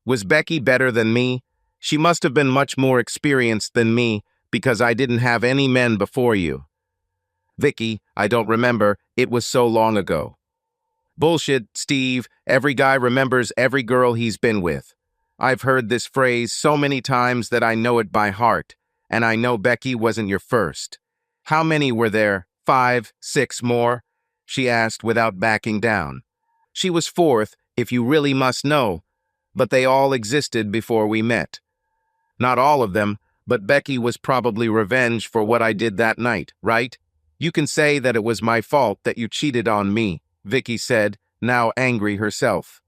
"Was Becky better than me? She must have been much more experienced than me, because I didn't have any men before you." "Vicky, I don't remember. It was so long ago." "Bullshit, Steve. Every guy remembers every girl he's been with. I've heard this phrase so many times that I know it by heart, and I know Becky wasn't your first." "How many were there? 5, 6 more?" she asked without backing down. "She was 4th, if you really must know, but they all existed before we met." "Not all of them, but Becky was probably revenge for what I did that night, right? You can say that it was my fault that you cheated on me," Vicky said, now angry herself.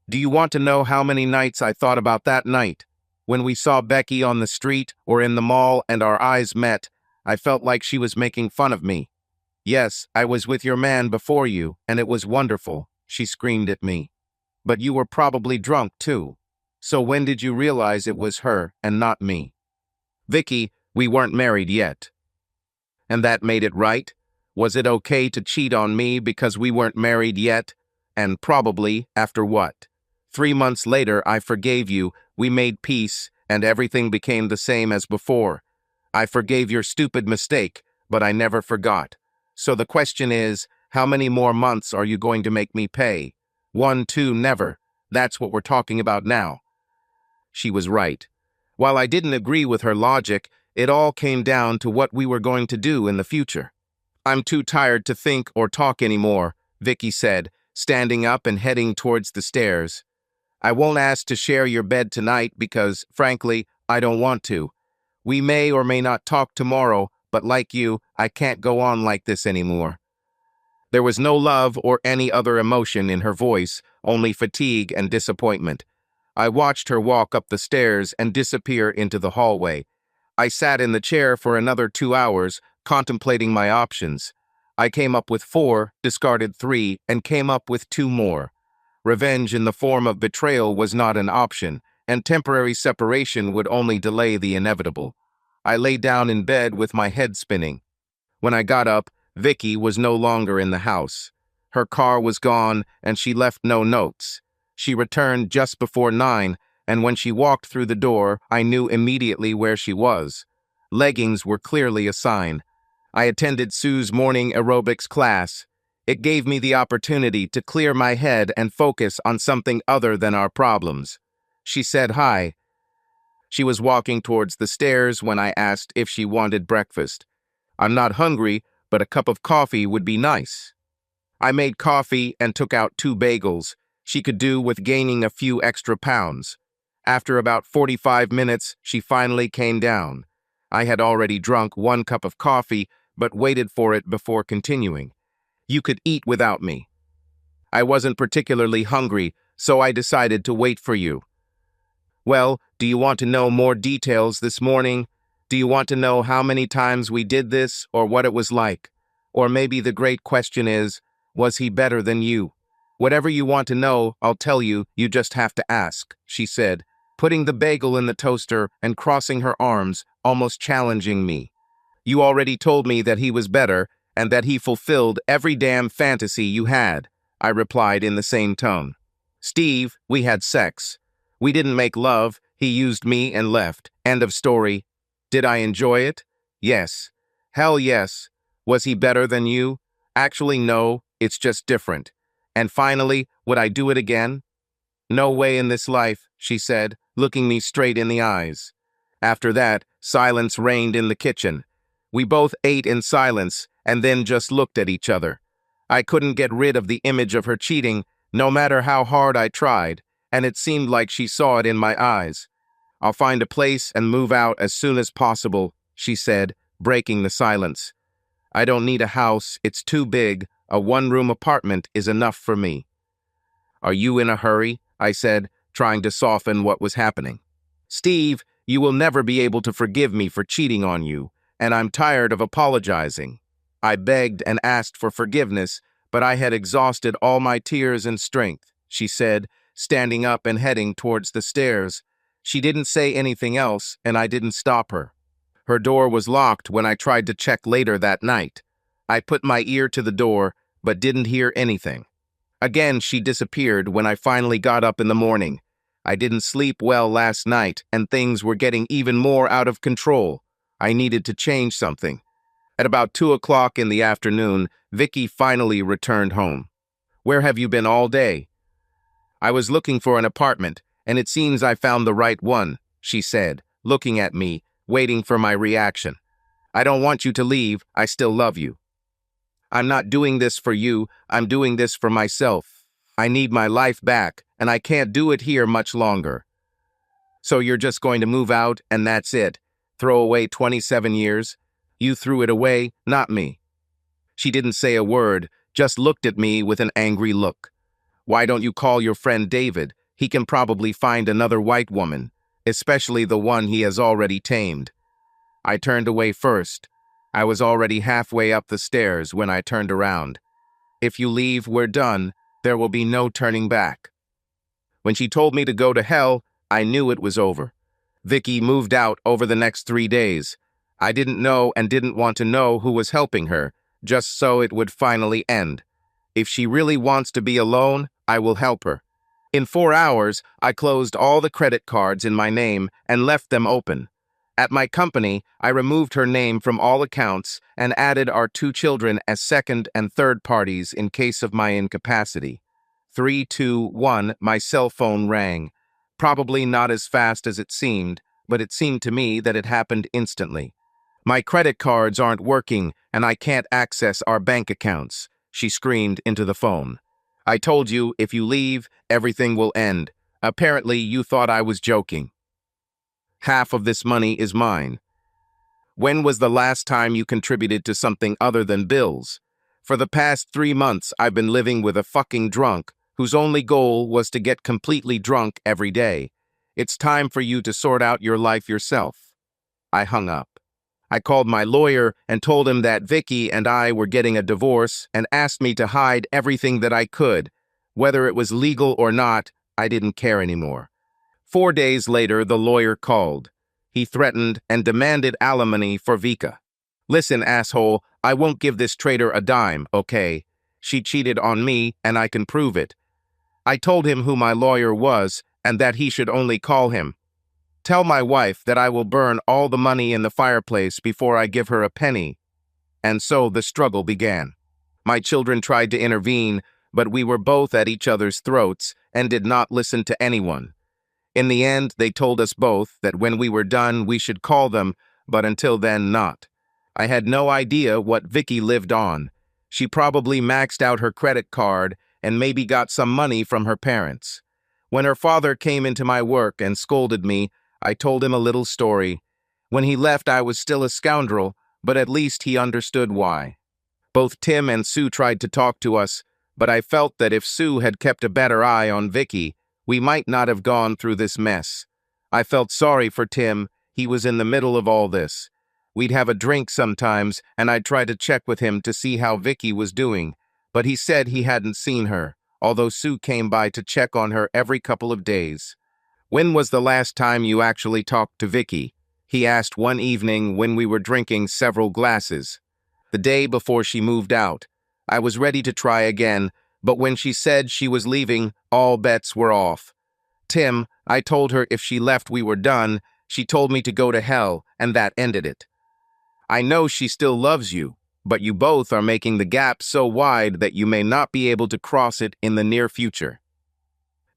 "Do you want to know how many nights I thought about that night? When we saw Becky on the street or in the mall and our eyes met, I felt like she was making fun of me. 'Yes, I was with your man before you, and it was wonderful,' she screamed at me. 'But you were probably drunk too. So when did you realize it was her and not me?' Vicky, we weren't married yet." "And that made it right? Was it okay to cheat on me because we weren't married yet? And probably, after what? 3 months later, I forgave you, we made peace, and everything became the same as before. I forgave your stupid mistake, but I never forgot. So the question is, how many more months are you going to make me pay? 1, 2, never. That's what we're talking about now." She was right. While I didn't agree with her logic, it all came down to what we were going to do in the future. "I'm too tired to think or talk anymore," Vicky said, standing up and heading towards the stairs. "I won't ask to share your bed tonight because, frankly, I don't want to. We may or may not talk tomorrow, but like you, I can't go on like this anymore." There was no love or any other emotion in her voice, only fatigue and disappointment. I watched her walk up the stairs and disappear into the hallway. I sat in the chair for another 2 hours, contemplating my options. I came up with 4, discarded 3, and came up with 2 more. Revenge in the form of betrayal was not an option, and temporary separation would only delay the inevitable. I lay down in bed with my head spinning. When I got up, Vicky was no longer in the house. Her car was gone, and she left no notes. She returned just before 9, and when she walked through the door, I knew immediately where she was. Leggings were clearly a sign. I attended Sue's morning aerobics class. It gave me the opportunity to clear my head and focus on something other than our problems. She said hi. She was walking towards the stairs when I asked if she wanted breakfast. "I'm not hungry, but a cup of coffee would be nice." I made coffee and took out 2 bagels. She could do with gaining a few extra pounds. After about 45 minutes, she finally came down. I had already drunk 1 cup of coffee, but waited for it before continuing. "You could eat without me." "I wasn't particularly hungry, so I decided to wait for you." "Well, do you want to know more details this morning? Do you want to know how many times we did this, or what it was like? Or maybe the great question is, was he better than you? Whatever you want to know, I'll tell you, you just have to ask," she said, putting the bagel in the toaster and crossing her arms, almost challenging me. "You already told me that he was better, and that he fulfilled every damn fantasy you had," I replied in the same tone. "Steve, we had sex. We didn't make love, he used me and left. End of story. Did I enjoy it? Yes. Hell yes. Was he better than you? Actually, no, it's just different. And finally, would I do it again? No way in this life," she said, looking me straight in the eyes. After that, silence reigned in the kitchen. We both ate in silence and then just looked at each other. I couldn't get rid of the image of her cheating, no matter how hard I tried, and it seemed like she saw it in my eyes. "I'll find a place and move out as soon as possible," she said, breaking the silence. "I don't need a house, it's too big. A 1-room apartment is enough for me." "Are you in a hurry?" I said, trying to soften what was happening. "Steve, You will never be able to forgive me for cheating on you, and I'm tired of apologizing." I begged and asked for forgiveness, but I had exhausted all my tears and strength, she said, standing up and heading towards the stairs. She didn't say anything else, and I didn't stop her. Her door was locked when I tried to check later that night. I put my ear to the door, but didn't hear anything. Again, she disappeared when I finally got up in the morning. I didn't sleep well last night, and things were getting even more out of control. I needed to change something. At about 2 o'clock in the afternoon, Vicky finally returned home. "Where have you been all day?" "I was looking for an apartment, and it seems I found the right one," she said, looking at me, waiting for my reaction. "I don't want you to leave. I still love you. I'm not doing this for you. I'm doing this for myself. I need my life back, and I can't do it here much longer." "So you're just going to move out, and that's it? Throw away 27 years? You threw it away, not me." She didn't say a word, just looked at me with an angry look. "Why don't you call your friend David? He can probably find another white woman, especially the one he has already tamed." I turned away first. I was already halfway up the stairs when I turned around. "If you leave, we're done. There will be no turning back." When she told me to go to hell, I knew it was over. Vicky moved out over the next 3 days. I didn't know and didn't want to know who was helping her, just so it would finally end. If she really wants to be alone, I will help her. In 4 hours, I closed all the credit cards in my name and left them open. At my company, I removed her name from all accounts and added our 2 children as second and third parties in case of my incapacity. 3, 2, 1, my cell phone rang. Probably not as fast as it seemed, but it seemed to me that it happened instantly. "My credit cards aren't working, and I can't access our bank accounts," she screamed into the phone. "I told you, if you leave, everything will end. Apparently, you thought I was joking. Half of this money is mine. When was the last time you contributed to something other than bills? For the past 3 months, I've been living with a fucking drunk whose only goal was to get completely drunk every day. It's time for you to sort out your life yourself." I hung up. I called my lawyer and told him that Vicky and I were getting a divorce and asked me to hide everything that I could. Whether it was legal or not, I didn't care anymore. 4 days later, the lawyer called. He threatened and demanded alimony for Vika. "Listen, asshole, I won't give this traitor a dime, okay? She cheated on me, and I can prove it." I told him who my lawyer was and that he should only call him. "Tell my wife that I will burn all the money in the fireplace before I give her a penny." And so the struggle began. My children tried to intervene, but we were both at each other's throats and did not listen to anyone. In the end, they told us both that when we were done, we should call them, but until then, not. I had no idea what Vicky lived on. She probably maxed out her credit card and maybe got some money from her parents. When her father came into my work and scolded me, I told him a little story. When he left, I was still a scoundrel, but at least he understood why. Both Tim and Sue tried to talk to us, but I felt that if Sue had kept a better eye on Vicky, we might not have gone through this mess. I felt sorry for Tim. He was in the middle of all this. We'd have a drink sometimes, and I'd try to check with him to see how Vicky was doing, but he said he hadn't seen her, although Sue came by to check on her every couple of days. "When was the last time you actually talked to Vicky?" he asked one evening when we were drinking several glasses. "The day before she moved out. I was ready to try again, but when she said she was leaving, all bets were off. Tim, I told her if she left we were done. She told me to go to hell, and that ended it. I know she still loves you, but you both are making the gap so wide that you may not be able to cross it in the near future."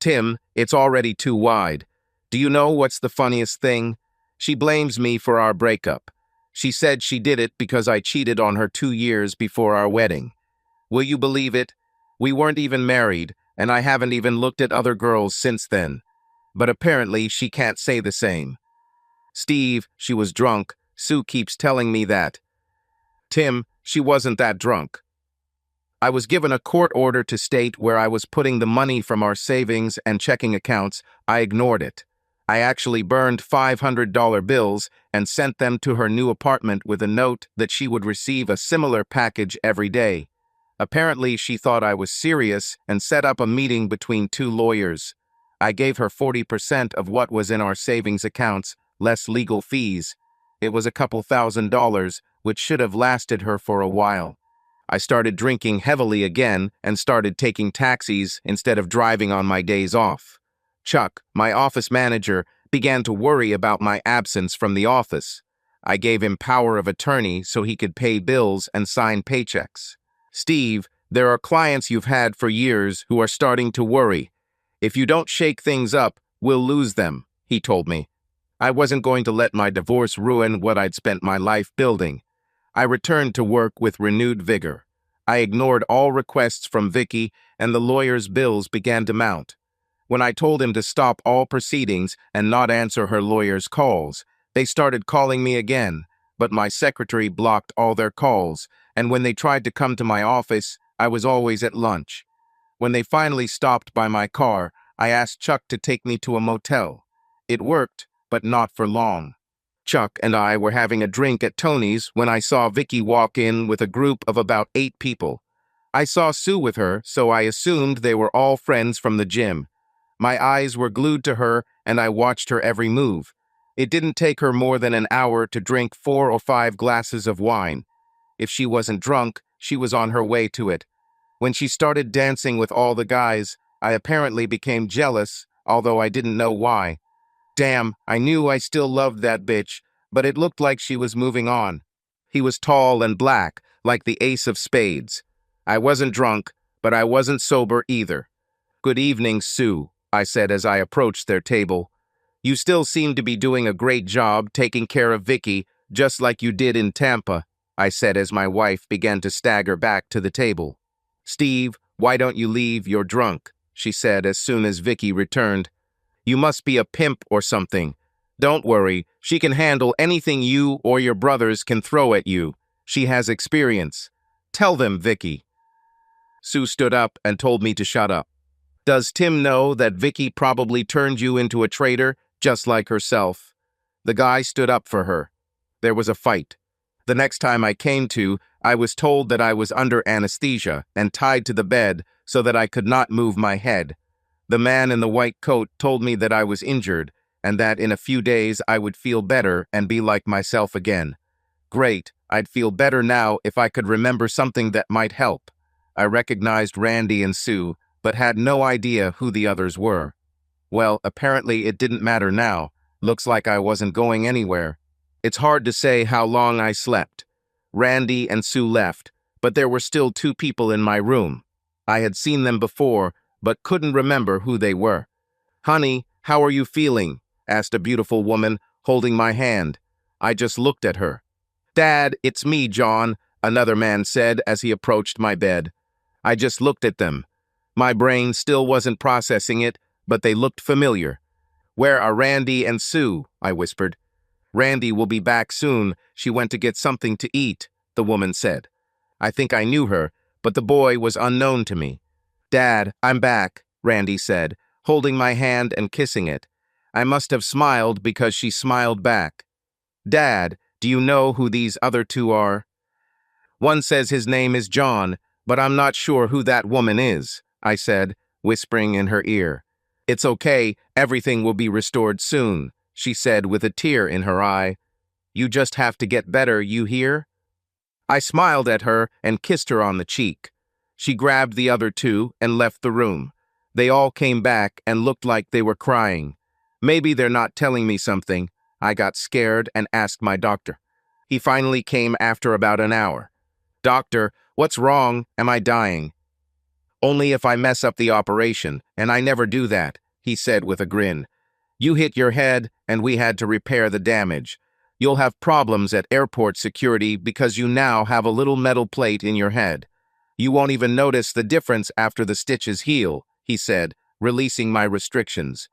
"Tim, it's already too wide. Do you know what's the funniest thing? She blames me for our breakup. She said she did it because I cheated on her 2 years before our wedding. Will you believe it? We weren't even married, and I haven't even looked at other girls since then. But apparently she can't say the same. Steve, she was drunk. Sue keeps telling me that. Tim, she wasn't that drunk. I was given a court order to state where I was putting the money from our savings and checking accounts. I ignored it. I actually burned $500 bills and sent them to her new apartment with a note that she would receive a similar package every day. Apparently, she thought I was serious and set up a meeting between two lawyers. I gave her 40% of what was in our savings accounts, less legal fees. It was a couple $1,000s, which should have lasted her for a while. I started drinking heavily again and started taking taxis instead of driving on my days off. Chuck, my office manager, began to worry about my absence from the office. I gave him power of attorney so he could pay bills and sign paychecks. Steve, there are clients you've had for years who are starting to worry. If you don't shake things up, we'll lose them, he told me. I wasn't going to let my divorce ruin what I'd spent my life building. I returned to work with renewed vigor. I ignored all requests from Vicky, and the lawyer's bills began to mount. When I told him to stop all proceedings and not answer her lawyer's calls, they started calling me again, but my secretary blocked all their calls, and when they tried to come to my office, I was always at lunch. When they finally stopped by my car, I asked Chuck to take me to a motel. It worked, but not for long. Chuck and I were having a drink at Tony's when I saw Vicky walk in with a group of about 8 people. I saw Sue with her, so I assumed they were all friends from the gym. My eyes were glued to her, and I watched her every move. It didn't take her more than an hour to drink 4 or 5 glasses of wine. If she wasn't drunk, she was on her way to it. When she started dancing with all the guys, I apparently became jealous, although I didn't know why. Damn, I knew I still loved that bitch, but it looked like she was moving on. He was tall and black, like the ace of spades. I wasn't drunk, but I wasn't sober either. "Good evening, Sue," I said as I approached their table. "You still seem to be doing a great job taking care of Vicky, just like you did in Tampa," I said as my wife began to stagger back to the table. "Steve, why don't you leave? You're drunk," she said as soon as Vicky returned. "You must be a pimp or something. Don't worry, she can handle anything you or your brothers can throw at you. She has experience. Tell them, Vicky." Sue stood up and told me to shut up. "Does Tim know that Vicky probably turned you into a traitor, just like herself?" The guy stood up for her. There was a fight. The next time I came to, I was told that I was under anesthesia and tied to the bed so that I could not move my head. The man in the white coat told me that I was injured and that in a few days I would feel better and be like myself again. Great, I'd feel better now if I could remember something that might help. I recognized Randy and Sue, but had no idea who the others were. Well, apparently it didn't matter now. Looks like I wasn't going anywhere. It's hard to say how long I slept. Randy and Sue left, but there were still 2 people in my room. I had seen them before, but couldn't remember who they were. "Honey, how are you feeling?" asked a beautiful woman, holding my hand. I just looked at her. "Dad, it's me, John," another man said as he approached my bed. I just looked at them. My brain still wasn't processing it, but they looked familiar. "Where are Randy and Sue?" I whispered. "Randy will be back soon. She went to get something to eat," the woman said. I think I knew her, but the boy was unknown to me. "Dad, I'm back," Randy said, holding my hand and kissing it. I must have smiled because she smiled back. "Dad, do you know who these other 2 are?" "One says his name is John, but I'm not sure who that woman is," I said, whispering in her ear. "It's okay, everything will be restored soon," she said with a tear in her eye. "You just have to get better, you hear?" I smiled at her and kissed her on the cheek. She grabbed the other 2 and left the room. They all came back and looked like they were crying. Maybe they're not telling me something. I got scared and asked my doctor. He finally came after about an hour. "Doctor, what's wrong? Am I dying?" "Only if I mess up the operation, and I never do that," he said with a grin. "You hit your head, and we had to repair the damage. You'll have problems at airport security because you now have a little metal plate in your head. You won't even notice the difference after the stitches heal," he said, releasing my restrictions.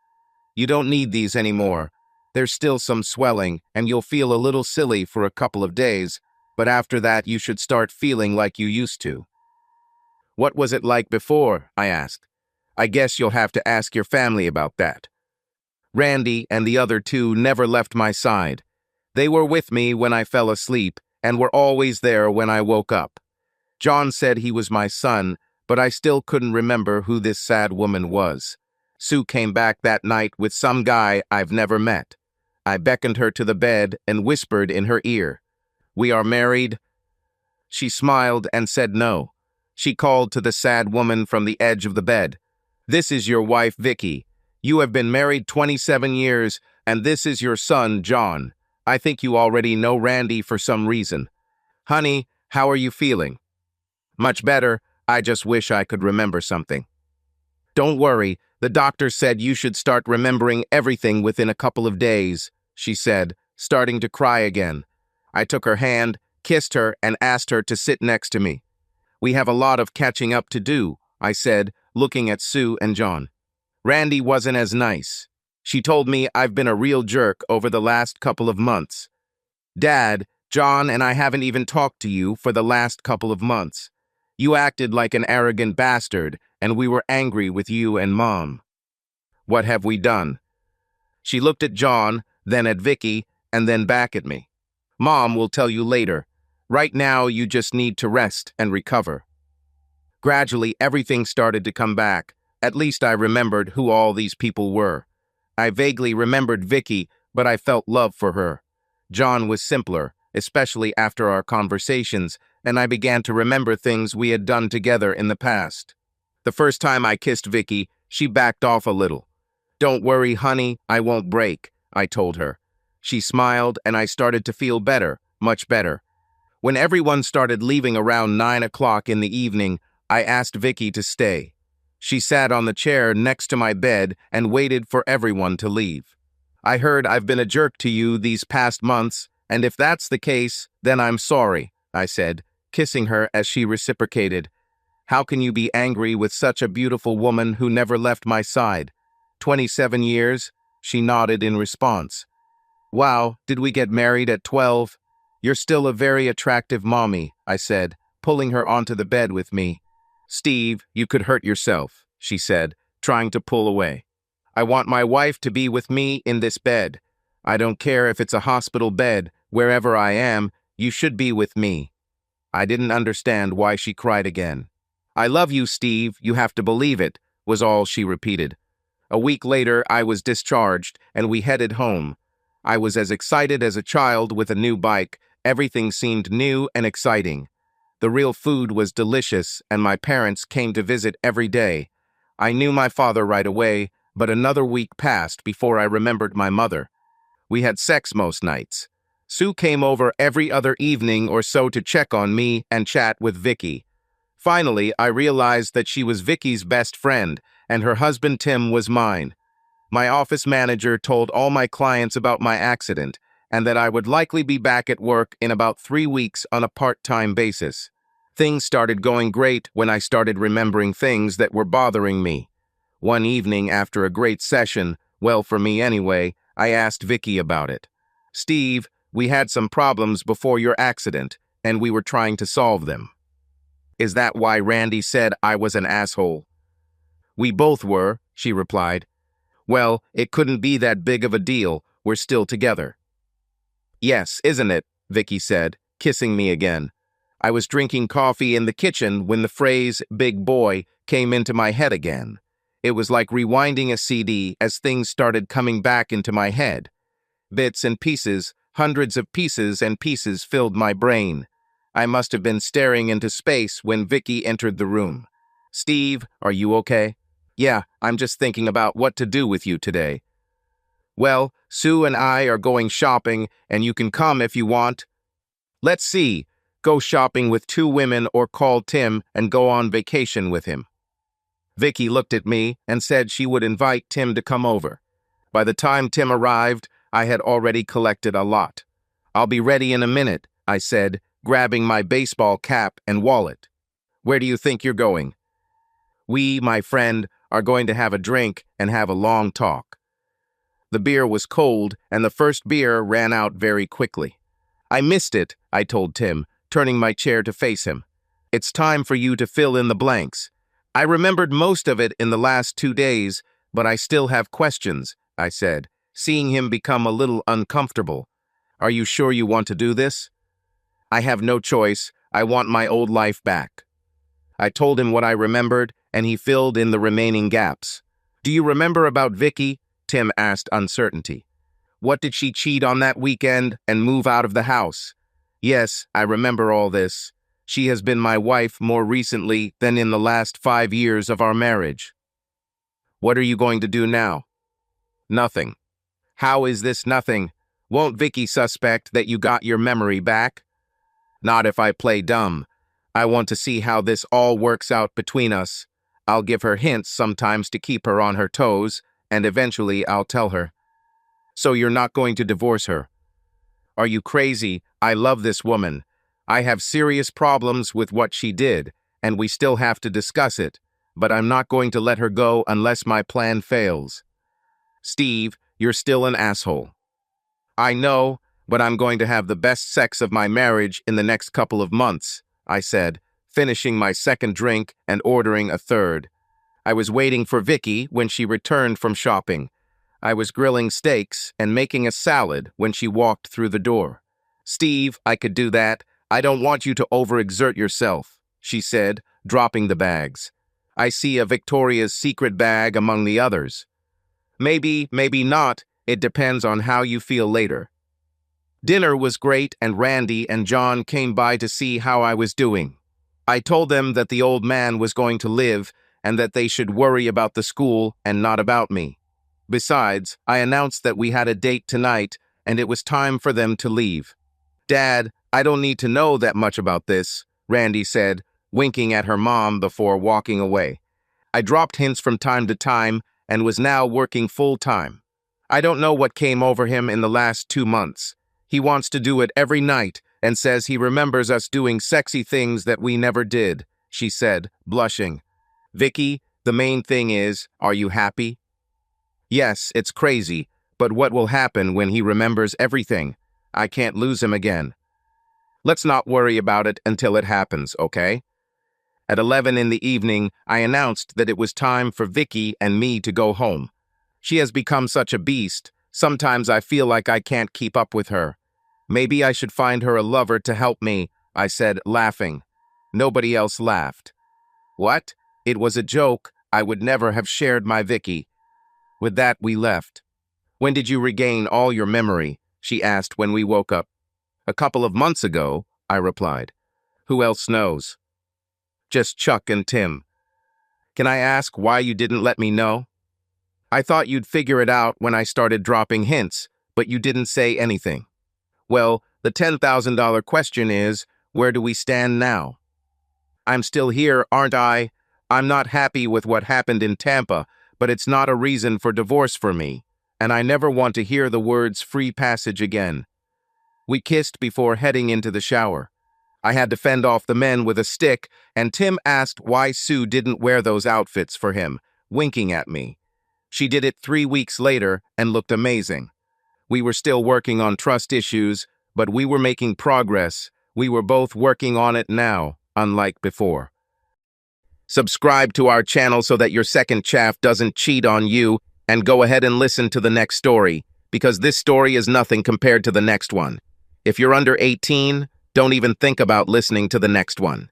"You don't need these anymore. There's still some swelling, and you'll feel a little silly for a couple of days, but after that you should start feeling like you used to." "What was it like before?" I asked. "I guess you'll have to ask your family about that." Randy and the other two never left my side. They were with me when I fell asleep and were always there when I woke up. John said he was my son, but I still couldn't remember who this sad woman was. Sue came back that night with some guy I've never met. I beckoned her to the bed and whispered in her ear, "We are married?" She smiled and said no. She called to the sad woman from the edge of the bed. "This is your wife, Vicky. You have been married 27 years, and this is your son, John. I think you already know Randy for some reason. Honey, how are you feeling?" "Much better. I just wish I could remember something." "Don't worry. The doctor said you should start remembering everything within a couple of days," she said, starting to cry again. I took her hand, kissed her, and asked her to sit next to me. "We have a lot of catching up to do," I said, looking at Sue and John. "Randy wasn't as nice. She told me I've been a real jerk over the last couple of months. Dad, John and I haven't even talked to you for the last couple of months. You acted like an arrogant bastard, and we were angry with you and Mom." "What have we done?" She looked at John, then at Vicky, and then back at me. "Mom will tell you later. Right now, you just need to rest and recover." Gradually, everything started to come back. At least I remembered who all these people were. I vaguely remembered Vicky, but I felt love for her. John was simpler, especially after our conversations, and I began to remember things we had done together in the past. The first time I kissed Vicky, she backed off a little. "Don't worry, honey, I won't break," I told her. She smiled, and I started to feel better, much better. When everyone started leaving around 9 o'clock in the evening, I asked Vicky to stay. She sat on the chair next to my bed and waited for everyone to leave. "I heard I've been a jerk to you these past months, and if that's the case, then I'm sorry," I said, kissing her as she reciprocated. "How can you be angry with such a beautiful woman who never left my side? 27 years? She nodded in response. "Wow, did we get married at 12? You're still a very attractive mommy," I said, pulling her onto the bed with me. "Steve, you could hurt yourself," she said, trying to pull away. "I want my wife to be with me in this bed. I don't care if it's a hospital bed, wherever I am, you should be with me." I didn't understand why she cried again. "I love you, Steve, you have to believe it," was all she repeated. A week later, I was discharged, and we headed home. I was as excited as a child with a new bike. Everything seemed new and exciting. The real food was delicious, and my parents came to visit every day. I knew my father right away, but another week passed before I remembered my mother. We had sex most nights. Sue came over every other evening or so to check on me and chat with Vicky. Finally, I realized that she was Vicky's best friend, and her husband Tim was mine. My office manager told all my clients about my accident, and that I would likely be back at work in about 3 weeks on a part-time basis. Things started going great when I started remembering things that were bothering me. One evening after a great session, well, for me anyway, I asked Vicky about it. "Steve, we had some problems before your accident, and we were trying to solve them." "Is that why Randy said I was an asshole?" "We both were," she replied. "Well, it couldn't be that big of a deal. We're still together." "Yes, isn't it?" Vicky said, kissing me again. I was drinking coffee in the kitchen when the phrase "big boy" came into my head again. It was like rewinding a CD as things started coming back into my head. Bits and pieces, hundreds of pieces and pieces filled my brain. I must have been staring into space when Vicky entered the room. "Steve, are you okay?" "Yeah, I'm just thinking about what to do with you today." "Well, Sue and I are going shopping, and you can come if you want." "Let's see. Go shopping with 2 women or call Tim and go on vacation with him." Vicky looked at me and said she would invite Tim to come over. By the time Tim arrived, I had already collected a lot. "I'll be ready in a minute," I said, grabbing my baseball cap and wallet. "Where do you think you're going?" "We, my friend, are going to have a drink and have a long talk." The beer was cold, and the first beer ran out very quickly. "I missed it," I told Tim, turning my chair to face him. "It's time for you to fill in the blanks. I remembered most of it in the last 2 days, but I still have questions," I said, seeing him become a little uncomfortable. Are you sure you want to do this? I have no choice. I want my old life back. I told him what I remembered, and he filled in the remaining gaps. Do you remember about Vicky? Tim asked uncertainty. What did she cheat on that weekend and move out of the house? Yes, I remember all this. She has been my wife more recently than in the last 5 years of our marriage. What are you going to do now? Nothing. How is this nothing? Won't Vicky suspect that you got your memory back? Not if I play dumb. I want to see how this all works out between us. I'll give her hints sometimes to keep her on her toes, and eventually I'll tell her. So you're not going to divorce her? Are you crazy? I love this woman. I have serious problems with what she did, and we still have to discuss it, but I'm not going to let her go unless my plan fails. Steve, you're still an asshole. I know, but I'm going to have the best sex of my marriage in the next couple of months, I said, finishing my second drink and ordering a third. I was waiting for Vicky when she returned from shopping. I was grilling steaks and making a salad when she walked through the door. Steve, I could do that. I don't want you to overexert yourself, she said, dropping the bags. I see a Victoria's Secret bag among the others. Maybe, maybe not. It depends on how you feel later. Dinner was great, and Randy and John came by to see how I was doing. I told them that the old man was going to live and that they should worry about the school and not about me. Besides, I announced that we had a date tonight and it was time for them to leave. Dad, I don't need to know that much about this, Randy said, winking at her mom before walking away. I dropped hints from time to time and was now working full-time. I don't know what came over him in the last 2 months. He wants to do it every night and says he remembers us doing sexy things that we never did, she said, blushing. Vicky, the main thing is, are you happy? Yes, it's crazy, but what will happen when he remembers everything? I can't lose him again. Let's not worry about it until it happens, okay? At 11 in the evening, I announced that it was time for Vicky and me to go home. She has become such a beast. Sometimes I feel like I can't keep up with her. Maybe I should find her a lover to help me, I said, laughing. Nobody else laughed. What? It was a joke. I would never have shared my Vicky. With that, we left. When did you regain all your memory? She asked when we woke up. A couple of months ago, I replied. Who else knows? Just Chuck and Tim. Can I ask why you didn't let me know? I thought you'd figure it out when I started dropping hints, but you didn't say anything. Well, the $10,000 question is, where do we stand now? I'm still here, aren't I? I'm not happy with what happened in Tampa, but it's not a reason for divorce for me, and I never want to hear the words free passage again. We kissed before heading into the shower. I had to fend off the men with a stick, and Tim asked why Sue didn't wear those outfits for him, winking at me. She did it 3 weeks later and looked amazing. We were still working on trust issues, but we were making progress. We were both working on it now, unlike before. Subscribe to our channel so that your second chaff doesn't cheat on you, and go ahead and listen to the next story, because this story is nothing compared to the next one. If you're under 18, don't even think about listening to the next one.